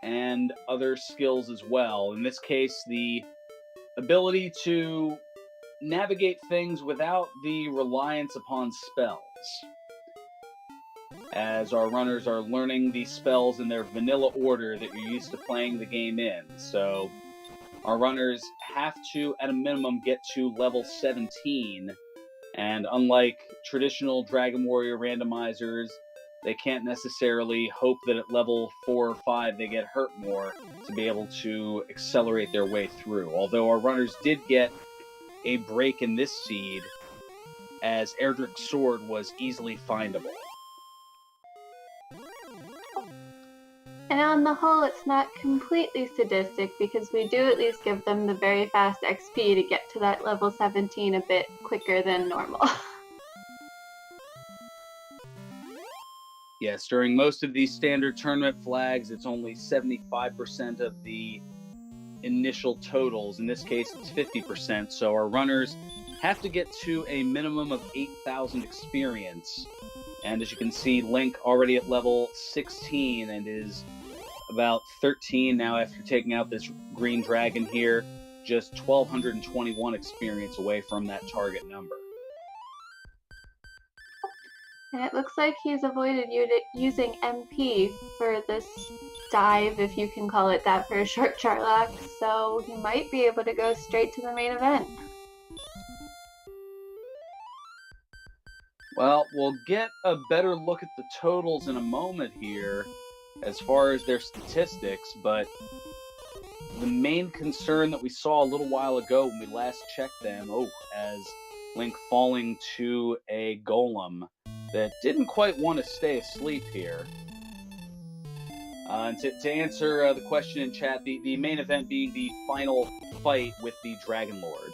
[SPEAKER 1] and other skills as well. In this case, the ability to navigate things without the reliance upon spells, as our runners are learning these spells in their vanilla order that you're used to playing the game in. So our runners have to, at a minimum, get to level 17, and unlike traditional Dragon Warrior randomizers, they can't necessarily hope that at level 4 or 5 they get hurt more to be able to accelerate their way through. Although our runners did get a break in this seed, as Erdrick's sword was easily findable.
[SPEAKER 2] And on the whole, it's not completely sadistic, because we do at least give them the very fast XP to get to that level 17 a bit quicker than normal.
[SPEAKER 1] Yes, during most of these standard tournament flags, it's only 75% of the initial totals. In this case, it's 50%, so our runners have to get to a minimum of 8,000 experience. And as you can see, Link already at level 16 and is about 13 now after taking out this green dragon here, just 1,221 experience away from that target number.
[SPEAKER 2] And it looks like he's avoided using MP for this dive, if you can call it that, for a short Charlock, so he might be able to go straight to the main event.
[SPEAKER 1] Well, we'll get a better look at the totals in a moment here as far as their statistics, but the main concern that we saw a little while ago when we last checked them, as Link falling to a golem that didn't quite want to stay asleep here. To answer the question in chat, the main event being the final fight with the Dragon Lord.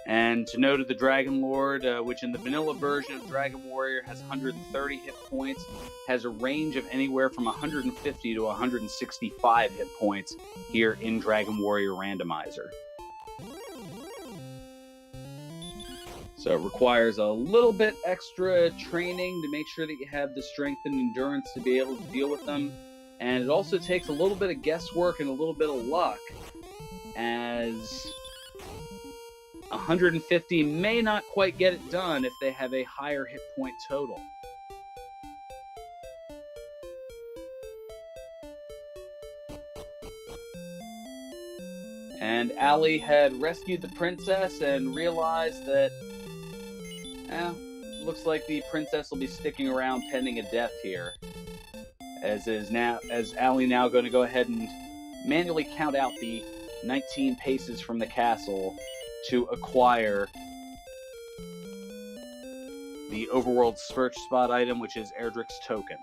[SPEAKER 1] And to note of the Dragon Lord, which in the vanilla version of Dragon Warrior has 130 hit points, has a range of anywhere from 150 to 165 hit points here in Dragon Warrior Randomizer. So it requires a little bit extra training to make sure that you have the strength and endurance to be able to deal with them. And it also takes a little bit of guesswork and a little bit of luck, as 150 may not quite get it done if they have a higher hit point total. And Ali had rescued the princess and realized that looks like the princess will be sticking around pending a death here. As Ali now going to go ahead and manually count out the 19 paces from the castle to acquire the overworld search spot item, which is Erdrick's token.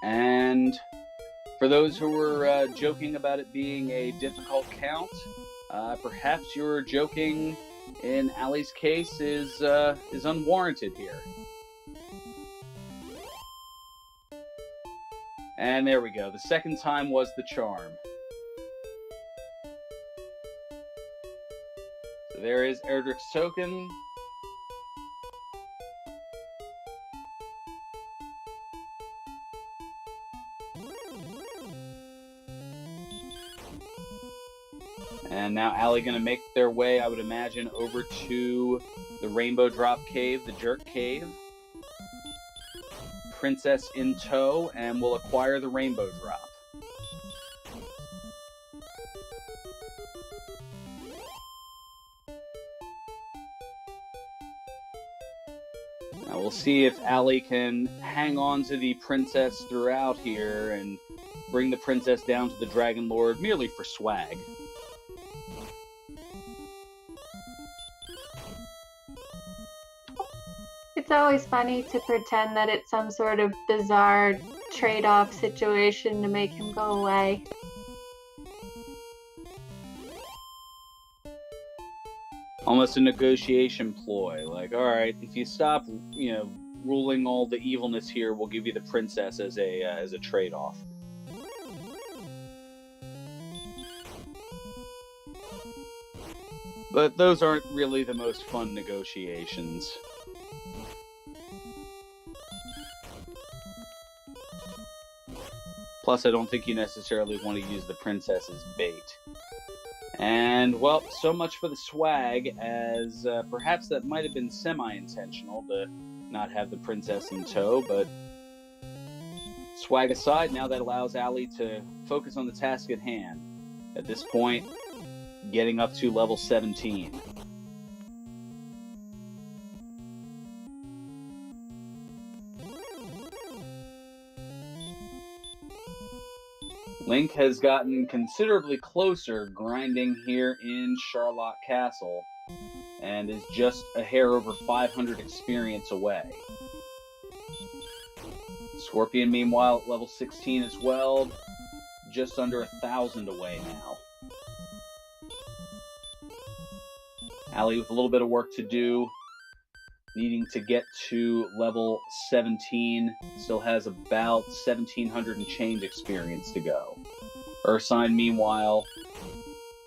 [SPEAKER 1] And for those who were joking about it being a difficult count, perhaps your joking in Ali's case is unwarranted here. And there we go. The second time was the charm. So there is Erdrick's token. And now Ali going to make their way, I would imagine, over to the Rainbow Drop Cave, the Jerk Cave. Princess in tow, and will acquire the Rainbow Drop. Now we'll see if Ali can hang on to the princess throughout here and bring the princess down to the Dragon Lord merely for swag.
[SPEAKER 2] It's always funny to pretend that it's some sort of bizarre trade-off situation to make him go away.
[SPEAKER 1] Almost a negotiation ploy. Like, all right, if you stop, ruling all the evilness here, we'll give you the princess as a trade-off. But those aren't really the most fun negotiations. Plus, I don't think you necessarily want to use the princess as bait. And, well, so much for the swag, as perhaps that might have been semi-intentional to not have the princess in tow, but swag aside, now that allows Ali to focus on the task at hand. At this point, getting up to level 17. Link has gotten considerably closer grinding here in Charlotte Castle, and is just a hair over 500 experience away. Scorpion, meanwhile, at level 16 as well, just under 1,000 away now. Ali with a little bit of work to do, needing to get to level 17, still has about 1,700 and change experience to go. Ursine, meanwhile,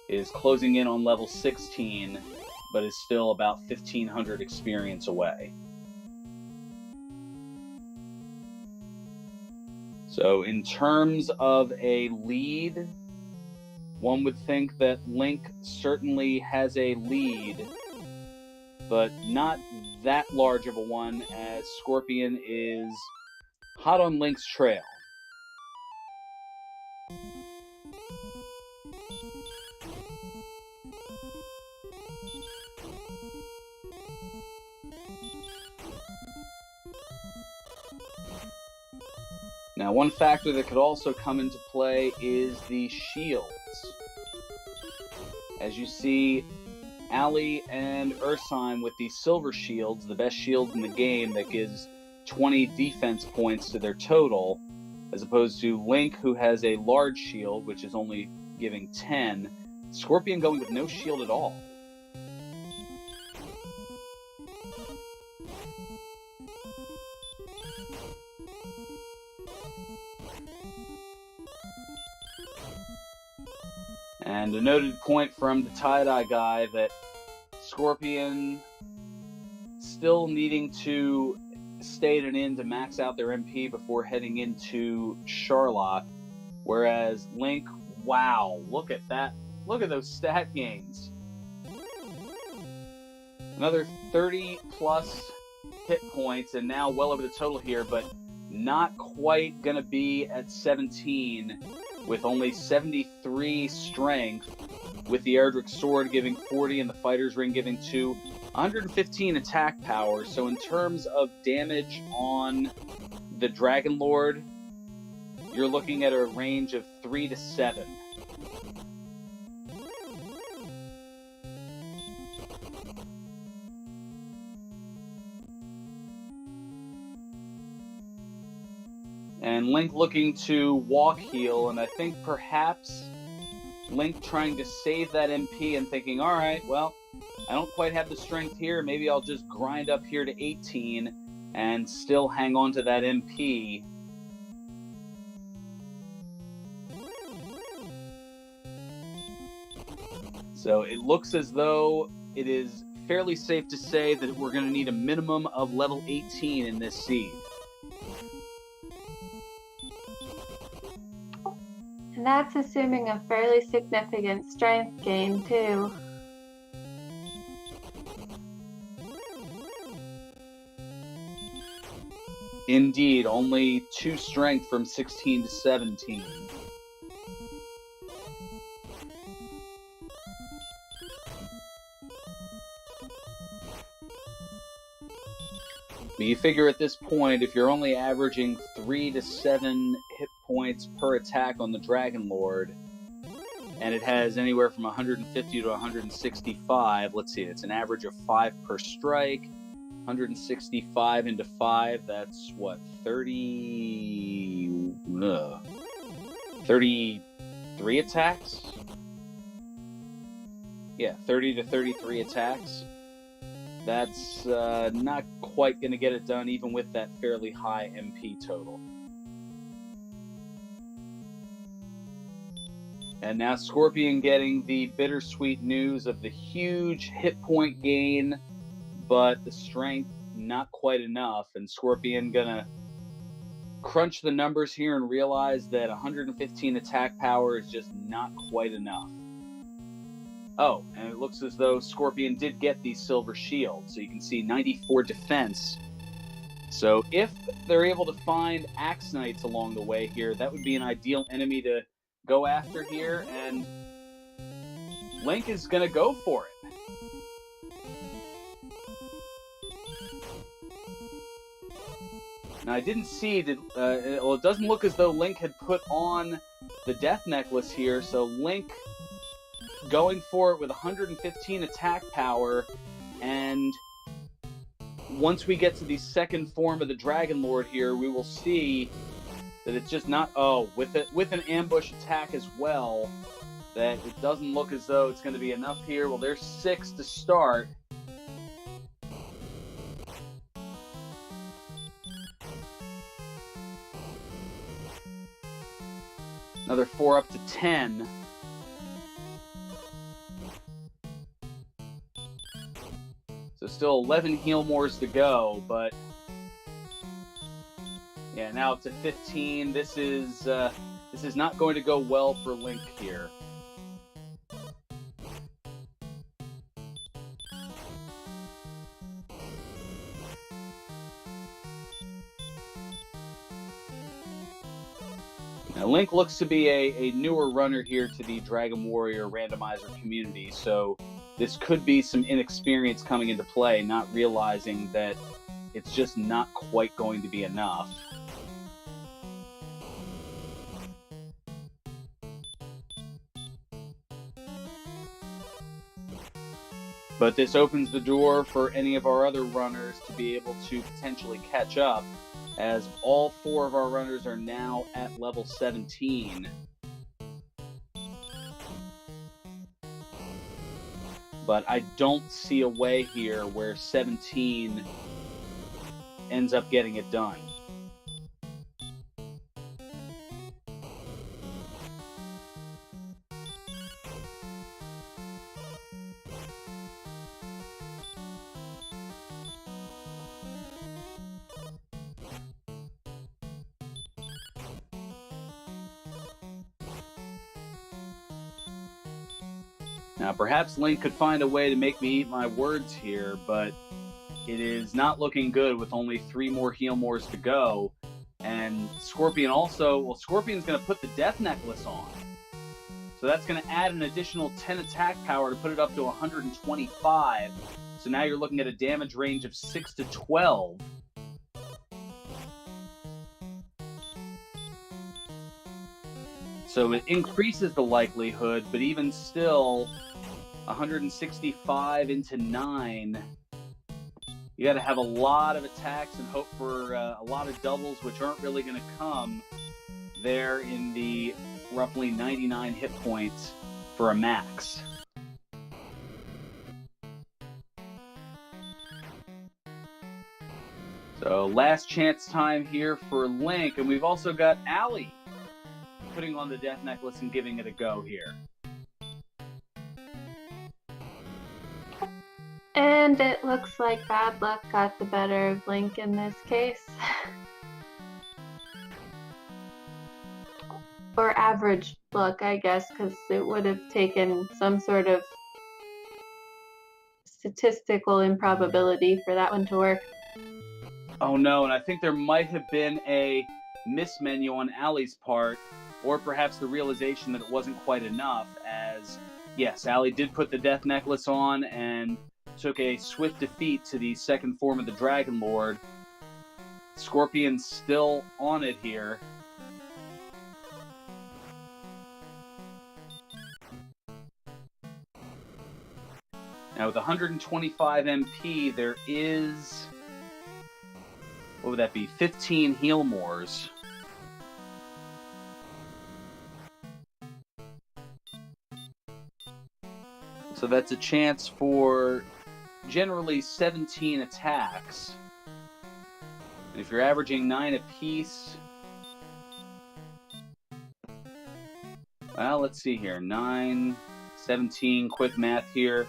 [SPEAKER 1] is closing in on level 16, but is still about 1,500 experience away. So in terms of a lead, one would think that Link certainly has a lead, but not that large of a one, as Scorpion is hot on Link's trail. Now, one factor that could also come into play is the shields. As you see, Ali and Ursine with the silver shields, the best shield in the game that gives 20 defense points to their total, as opposed to Link, who has a large shield, which is only giving 10. Scorpion going with no shield at all. And a noted point from the tie-dye guy that Scorpion still needing to stay at an inn to max out their MP before heading into Charlotte, whereas Link, wow, look at that. Look at those stat gains. Another 30 plus hit points, and now well over the total here, but not quite going to be at 17 with only 73 strength, with the Erdrick Sword giving 40 and the Fighter's Ring giving 2. 115 attack power, so in terms of damage on the Dragon Lord, you're looking at a range of 3 to 7. And Link looking to walk heal, and I think perhaps Link trying to save that MP and thinking, all right, well, I don't quite have the strength here. Maybe I'll just grind up here to 18 and still hang on to that MP. So it looks as though it is fairly safe to say that we're going to need a minimum of level 18 in this seed.
[SPEAKER 2] And that's assuming a fairly significant strength gain, too.
[SPEAKER 1] Indeed, only 2 strength from 16 to 17. But you figure at this point, if you're only averaging 3 to 7 hit points per attack on the Dragon Lord, and it has anywhere from 150 to 165, let's see, it's an average of 5 per strike, 165 into 5, that's what, 33 attacks? Yeah, 30 to 33 attacks. That's not quite going to get it done, even with that fairly high MP total. And now Scorpion getting the bittersweet news of the huge hit point gain, but the strength not quite enough. And Scorpion going to crunch the numbers here and realize that 115 attack power is just not quite enough. Oh, and it looks as though Scorpion did get the silver shield, so you can see 94 defense. So if they're able to find Axe Knights along the way here, that would be an ideal enemy to go after here, and Link is going to go for it. Now, I didn't see, well, it doesn't look as though Link had put on the Death Necklace here, so Link going for it with 115 attack power, and once we get to the second form of the Dragon Lord here, we will see that it's just not, with an ambush attack as well, that it doesn't look as though it's going to be enough here. Well, there's 6 to start. Another 4 up to 10. So still 11 heal mores to go, but yeah, now up to 15. This is not going to go well for Link here. Now, Link looks to be a newer runner here to the Dragon Warrior randomizer community, so this could be some inexperience coming into play, not realizing that it's just not quite going to be enough. But this opens the door for any of our other runners to be able to potentially catch up, as all 4 of our runners are now at level 17. But I don't see a way here where 17 ends up getting it done. Now, perhaps Link could find a way to make me eat my words here, but it is not looking good with only 3 more heal mores to go. And Scorpion also, well, Scorpion's going to put the Death Necklace on. So that's going to add an additional 10 attack power to put it up to 125. So now you're looking at a damage range of 6 to 12. So it increases the likelihood, but even still, 165 into 9, You got to have a lot of attacks and hope for a lot of doubles, which aren't really going to come there in the roughly 99 hit points for a max. So last chance time here for Link, and we've also got Ali putting on the death necklace and giving it a go here.
[SPEAKER 2] And it looks like bad luck got the better of Link in this case. Or average luck, I guess, because it would have taken some sort of statistical improbability for that one to work.
[SPEAKER 1] Oh no, and I think there might have been a miss menu on Ali's part, or perhaps the realization that it wasn't quite enough, as yes, Ali did put the death necklace on and took a swift defeat to the second form of the Dragon Lord. Scorpion's still on it here. Now with 125 MP, there is, what would that be, 15 heal mores. So that's a chance for generally 17 attacks. And if you're averaging 9 apiece, well, let's see here, 9, 17, quick math here.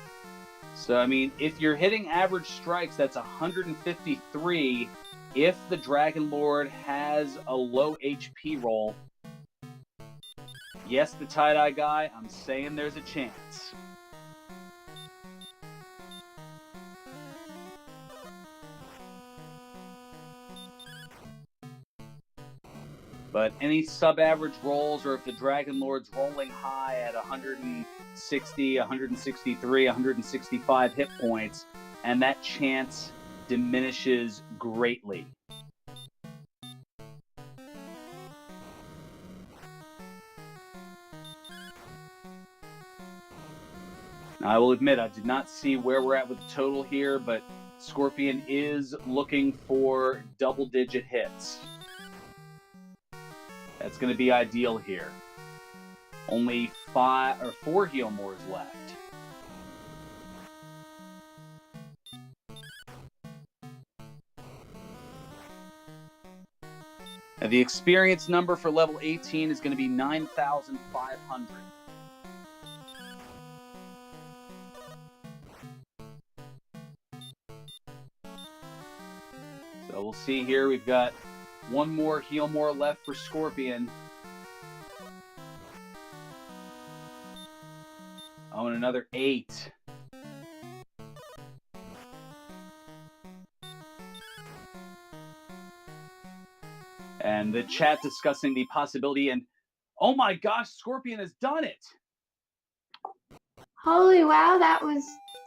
[SPEAKER 1] So, I mean, if you're hitting average strikes, that's 153 if the Dragon Lord has a low HP roll. Yes, the tie-dye guy, I'm saying there's a chance. But any sub-average rolls, or if the Dragon Lord's rolling high at 160, 163, 165 hit points, and that chance diminishes greatly. Now, I will admit, I did not see where we're at with the total here, but Scorpion is looking for double-digit hits. That's going to be ideal here. Only 4 heal mores left. Now, the experience number for level 18 is going to be 9,500. So we'll see here. We've got one more heal more left for Scorpion. Oh, and another 8. And the chat discussing the possibility, and oh my gosh, Scorpion has done it!
[SPEAKER 2] Holy wow, that was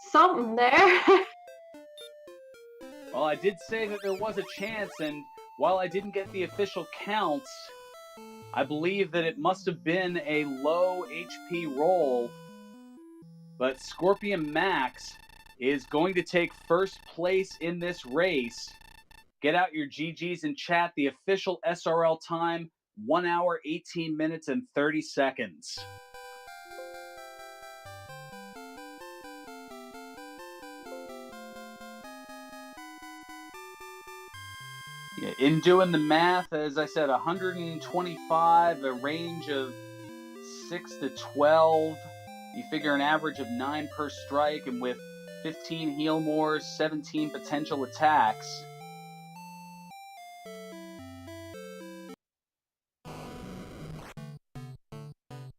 [SPEAKER 2] something there.
[SPEAKER 1] Well, I did say that there was a chance, and while I didn't get the official counts, I believe that it must have been a low HP roll. But Scorpion Max is going to take first place in this race. Get out your GGs in chat. The official SRL time, 1 hour, 18 minutes, and 30 seconds. Yeah, in doing the math, as I said, 125, a range of 6 to 12. You figure an average of 9 per strike, and with 15 heal mores, 17 potential attacks.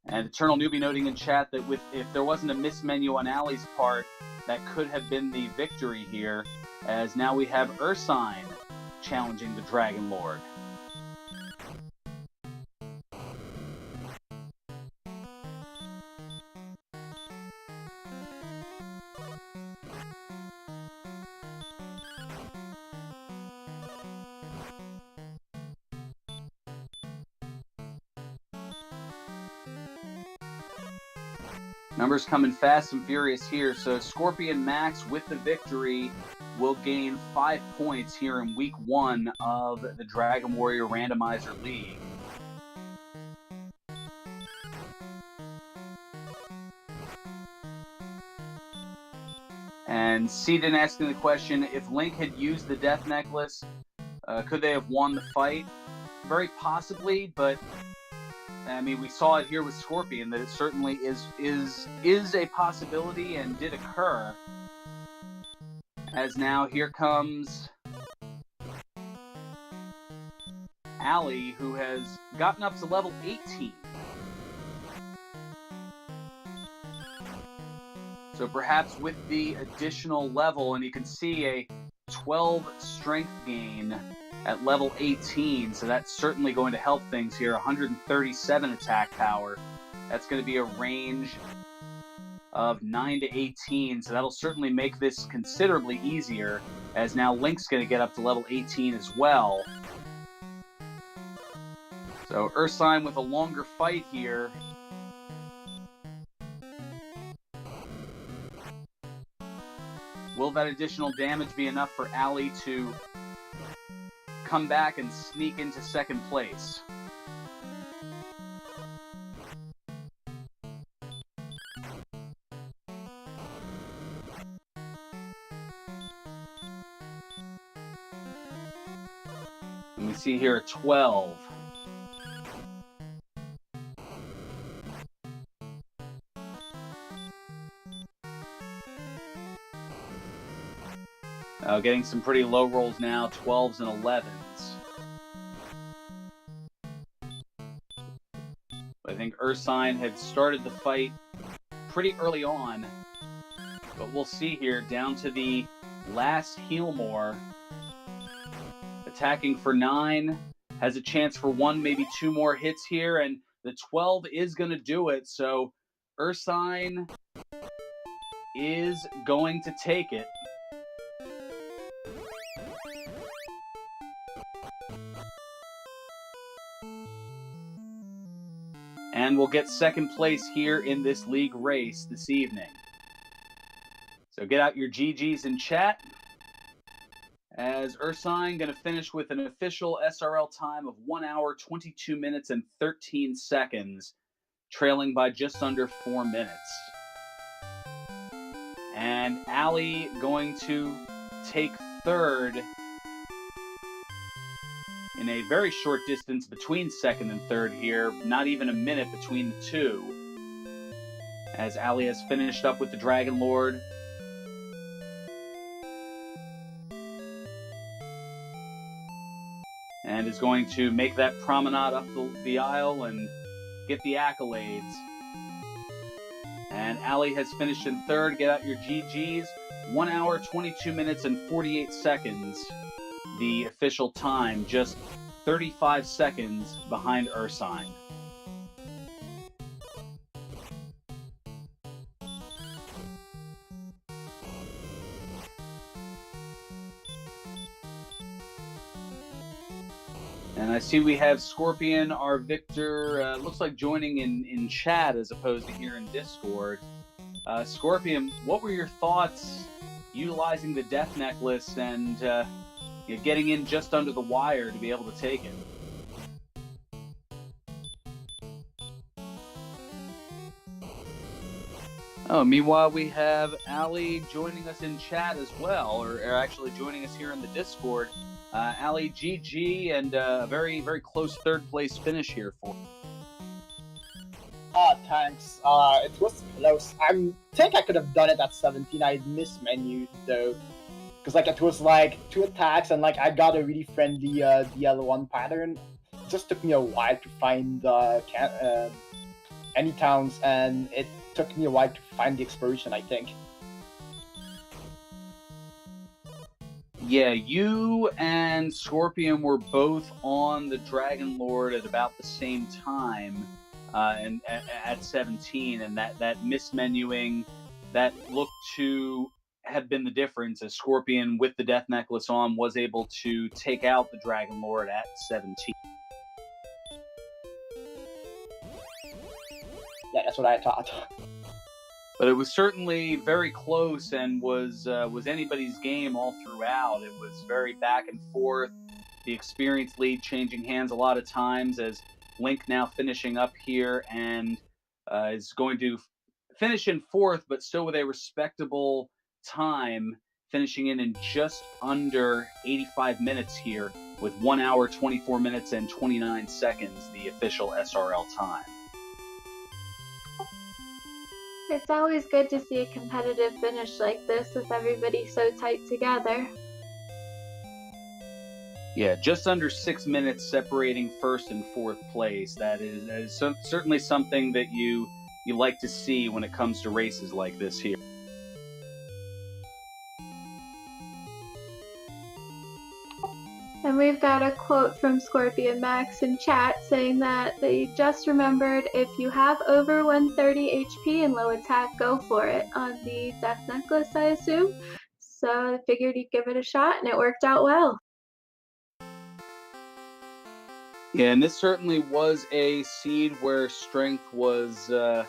[SPEAKER 1] And Eternal Newbie noting in chat that if there wasn't a miss menu on Ali's part, that could have been the victory here, as now we have Ursine challenging the Dragon Lord. Numbers coming fast and furious here. So Scorpion Max with the victory will gain 5 points here in week 1 of the Dragon Warrior Randomizer League. And Seedon asking the question, if Link had used the Death Necklace, could they have won the fight? Very possibly, but I mean, we saw it here with Scorpion that it certainly is a possibility and did occur. As now here comes Ali, who has gotten up to level 18. So perhaps with the additional level, and you can see a 12 strength gain at level 18, so that's certainly going to help things here. 137 attack power. That's going to be a range of 9 to 18, so that'll certainly make this considerably easier, as now Link's going to get up to level 18 as well. So Ursine with a longer fight here. Will that additional damage be enough for Ali to come back and sneak into second place? And we see here a 12. Getting some pretty low rolls now, 12s and 11s. I think Ursine had started the fight pretty early on, but we'll see here down to the last Healmore. Attacking for 9, has a chance for 1, maybe 2 more hits here, and the 12 is going to do it, so Ursine is going to take it. And we'll get second place here in this league race this evening. So get out your GGs in chat. As Ursine going to finish with an official SRL time of 1 hour, 22 minutes, and 13 seconds, trailing by just under 4 minutes. And Ali going to take third in a very short distance between second and third here, not even a minute between the two, as Ali has finished up with the Dragon Lord. And is going to make that promenade up the aisle and get the accolades. And Ali has finished in third. Get out your GGs. 1 hour, 22 minutes, and 48 seconds. The official time, just 35 seconds behind Ursine. And I see we have Scorpion, our victor, looks like joining in chat as opposed to here in Discord. Scorpion, what were your thoughts utilizing the Death Necklace and getting in just under the wire to be able to take it? Oh, meanwhile, we have Ali joining us in chat as well, or actually joining us here in the Discord. Ali, GG, and a very, very close third place finish here for you.
[SPEAKER 3] Thanks. It was close. I think I could have done it at 17. I mismenued though. Because it was 2 attacks and I got a really friendly DL1 pattern. It just took me a while to find any towns, and it took me a while to find the explosion, I think.
[SPEAKER 1] Yeah, you and Scorpion were both on the Dragon Lord at about the same time, and at 17, and that mismenuing that looked to have been the difference, as Scorpion with the Death Necklace on was able to take out the Dragon Lord at 17.
[SPEAKER 3] Yeah, that's what I thought.
[SPEAKER 1] But it was certainly very close and was anybody's game all throughout. It was very back and forth. The experienced lead changing hands a lot of times as Link now finishing up here and is going to finish in fourth, but still with a respectable time, finishing in just under 85 minutes here with 1 hour, 24 minutes, and 29 seconds, the official SRL time.
[SPEAKER 2] It's always good to see a competitive finish like this with everybody so tight together.
[SPEAKER 1] Yeah, just under 6 minutes separating first and fourth place. That is certainly something that you like to see when it comes to races like this here.
[SPEAKER 2] And we've got a quote from Scorpion Max in chat saying that they just remembered if you have over 130 HP and low attack, go for it on the Death Necklace, I assume. So I figured he'd give it a shot, and it worked out well.
[SPEAKER 1] Yeah, and this certainly was a seed where strength was a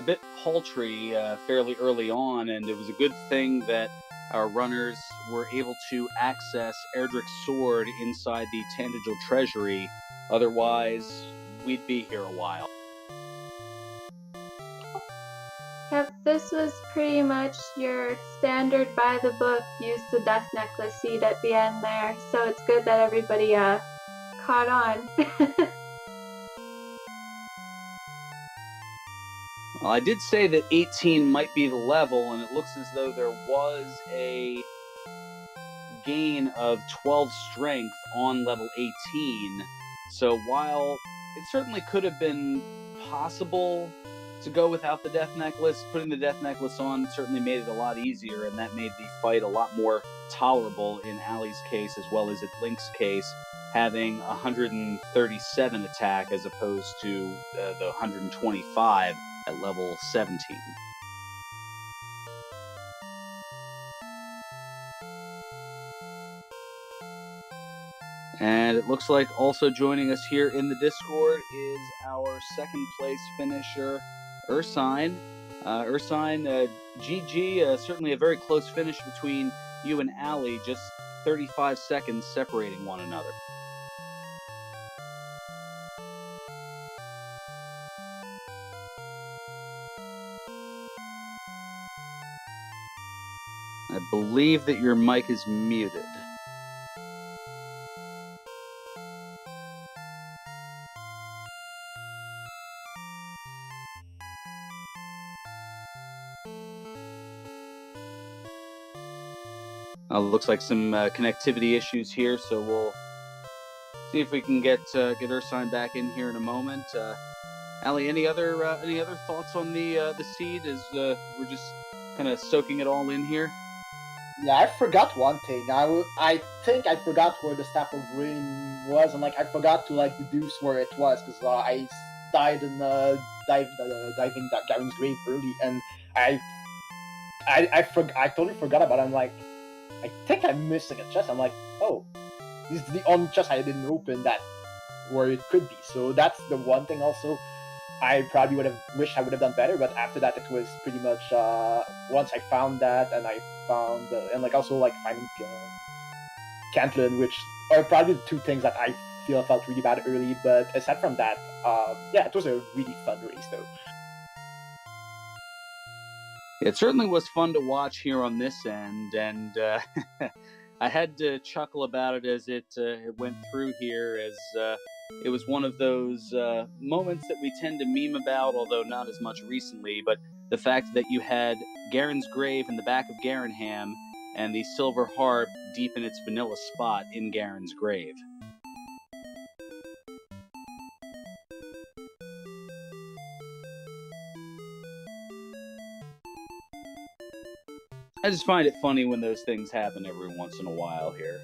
[SPEAKER 1] bit paltry fairly early on, and it was a good thing that our runners were able to access Erdrick's sword inside the Tangential Treasury. Otherwise, we'd be here a while.
[SPEAKER 2] Yep, this was pretty much your standard by the book, use the Death Necklace seed at the end there, so it's good that everybody caught on.
[SPEAKER 1] Well, I did say that 18 might be the level, and it looks as though there was a gain of 12 strength on level 18. So while it certainly could have been possible to go without the Death Necklace, putting the Death Necklace on certainly made it a lot easier, and that made the fight a lot more tolerable in Ali's case as well as in Link's case, having 137 attack as opposed to the 125 at level 17. And it looks like also joining us here in the Discord is our second place finisher, Ursine. Ursine, GG, certainly a very close finish between you and Ali, just 35 seconds separating one another. I believe that your mic is muted. Looks like some connectivity issues here, so we'll see if we can get Ursine back in here in a moment. Ali, any other thoughts on the seed as we're just kind of soaking it all in here?
[SPEAKER 3] Yeah, I forgot one thing. I think I forgot where the Staff of Rain was, and I forgot to deduce where it was because I died in diving that Garen's grave early, and I totally forgot about it. I'm like, I think I'm missing a chest. I'm like, oh, this is the only chest I didn't open that where it could be. So that's the one thing also I probably would have wished I would have done better, but after that it was pretty much once I found that, and I found and also finding Cantlin, which are probably the two things that I felt really bad early. But aside from that, yeah, it was a really fun race though.
[SPEAKER 1] It certainly was fun to watch here on this end, and I had to chuckle about it as it went through here, as it was one of those moments that we tend to meme about, although not as much recently, but the fact that you had Garen's grave in the back of Garenham and the silver harp deep in its vanilla spot in Garen's grave. I just find it funny when those things happen every once in a while here.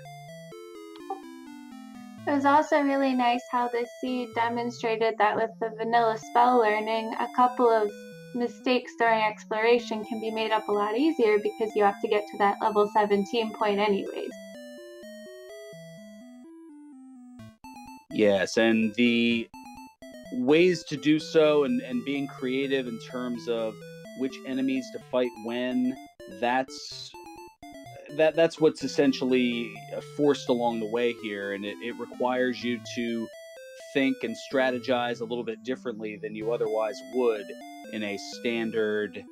[SPEAKER 2] It was also really nice how this seed demonstrated that with the vanilla spell learning, a couple of mistakes during exploration can be made up a lot easier because you have to get to that level 17 point anyways.
[SPEAKER 1] Yes, and the ways to do so and being creative in terms of which enemies to fight when, that's what's essentially forced along the way here, and it requires you to think and strategize a little bit differently than you otherwise would in a standard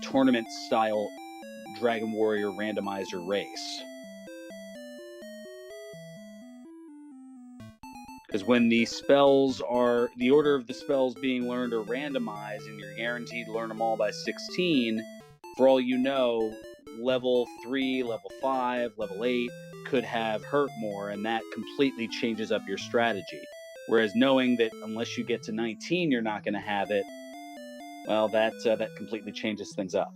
[SPEAKER 1] tournament style Dragon Warrior randomizer race. Because when the order of the spells being learned are randomized and you're guaranteed to learn them all by 16, for all you know, level 3, level 5, level 8 could have hurt more, and that completely changes up your strategy. Whereas knowing that unless you get to 19 you're not going to have it, well, that completely changes things up.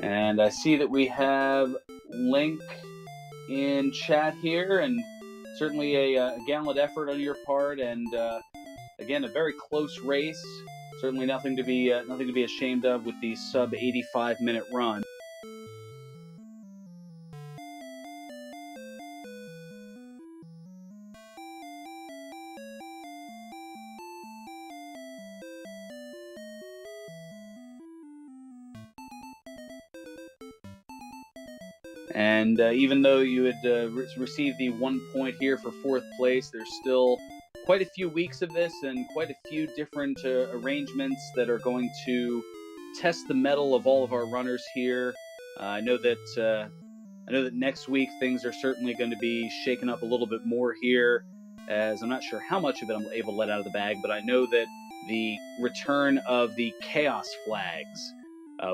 [SPEAKER 1] And I see that we have Link in chat here, and certainly a gallant effort on your part, and again, a very close race. Certainly nothing to be ashamed of with the sub 85-minute run. And even though you had received the 1 point here for 4th place, there's still quite a few weeks of this and quite a few different arrangements that are going to test the mettle of all of our runners here. I know that next week things are certainly going to be shaken up a little bit more here, as I'm not sure how much of it I'm able to let out of the bag, but I know that the return of the Chaos Flags,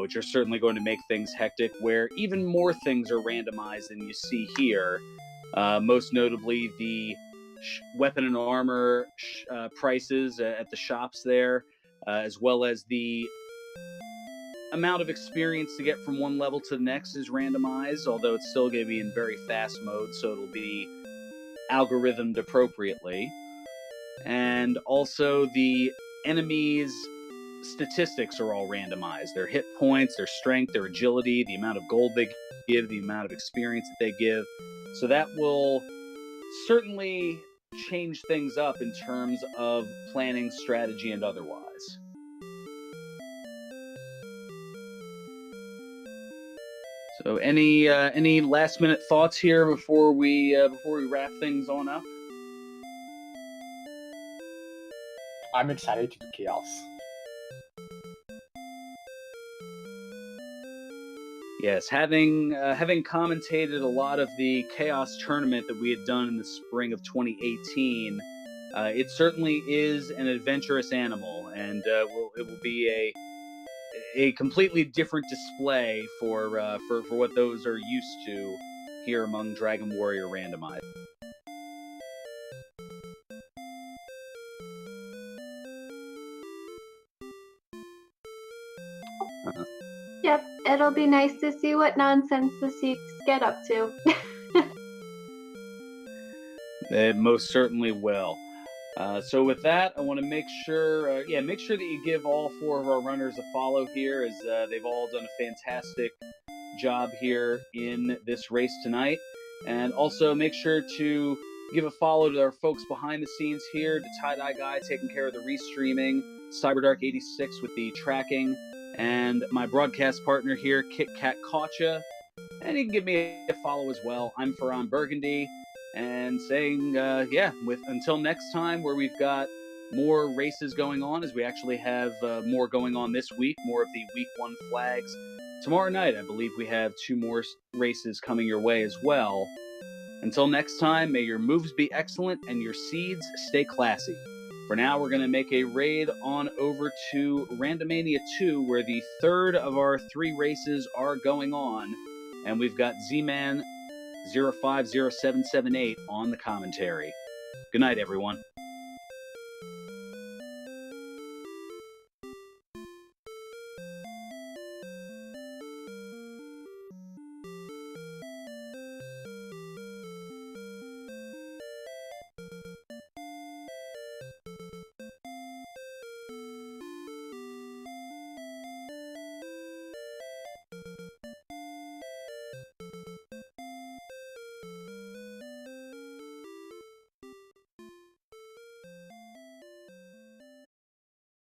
[SPEAKER 1] which are certainly going to make things hectic, where even more things are randomized than you see here. Most notably, the weapon and armor prices at the shops there, as well as the amount of experience to get from one level to the next is randomized, although it's still going to be in very fast mode, so it'll be algorithmed appropriately. And also the enemies' statistics are all randomized. Their hit points, their strength, their agility, the amount of gold they give, the amount of experience that they give. So that will certainly change things up in terms of planning, strategy, and otherwise. So any last minute thoughts here before we wrap things on up?
[SPEAKER 3] I'm excited to do Chaos.
[SPEAKER 1] Yes, having commentated a lot of the Chaos tournament that we had done in the spring of 2018, it certainly is an adventurous animal, and it will be a completely different display for what those are used to here among Dragon Warrior randomized.
[SPEAKER 2] Yep, it'll be nice to see what nonsense the Seeks get up to.
[SPEAKER 1] It most certainly will. So with that, I want to make sure that you give all 4 of our runners a follow here, as they've all done a fantastic job here in this race tonight. And also make sure to give a follow to our folks behind the scenes here, to Tie-Dye Guy taking care of the restreaming, CyberDark86 with the tracking, and my broadcast partner here, Kit Kat Kacha. And you can give me a follow as well. I'm Ferran Burgundy. And saying, until next time, where we've got more races going on, as we actually have more going on this week, more of the week 1 flags. Tomorrow night, I believe we have 2 more races coming your way as well. Until next time, may your moves be excellent and your seeds stay classy. For now, we're going to make a raid on over to Randomania 2, where the 3rd of our 3 races are going on. And we've got Z-Man 050778 on the commentary. Good night, everyone.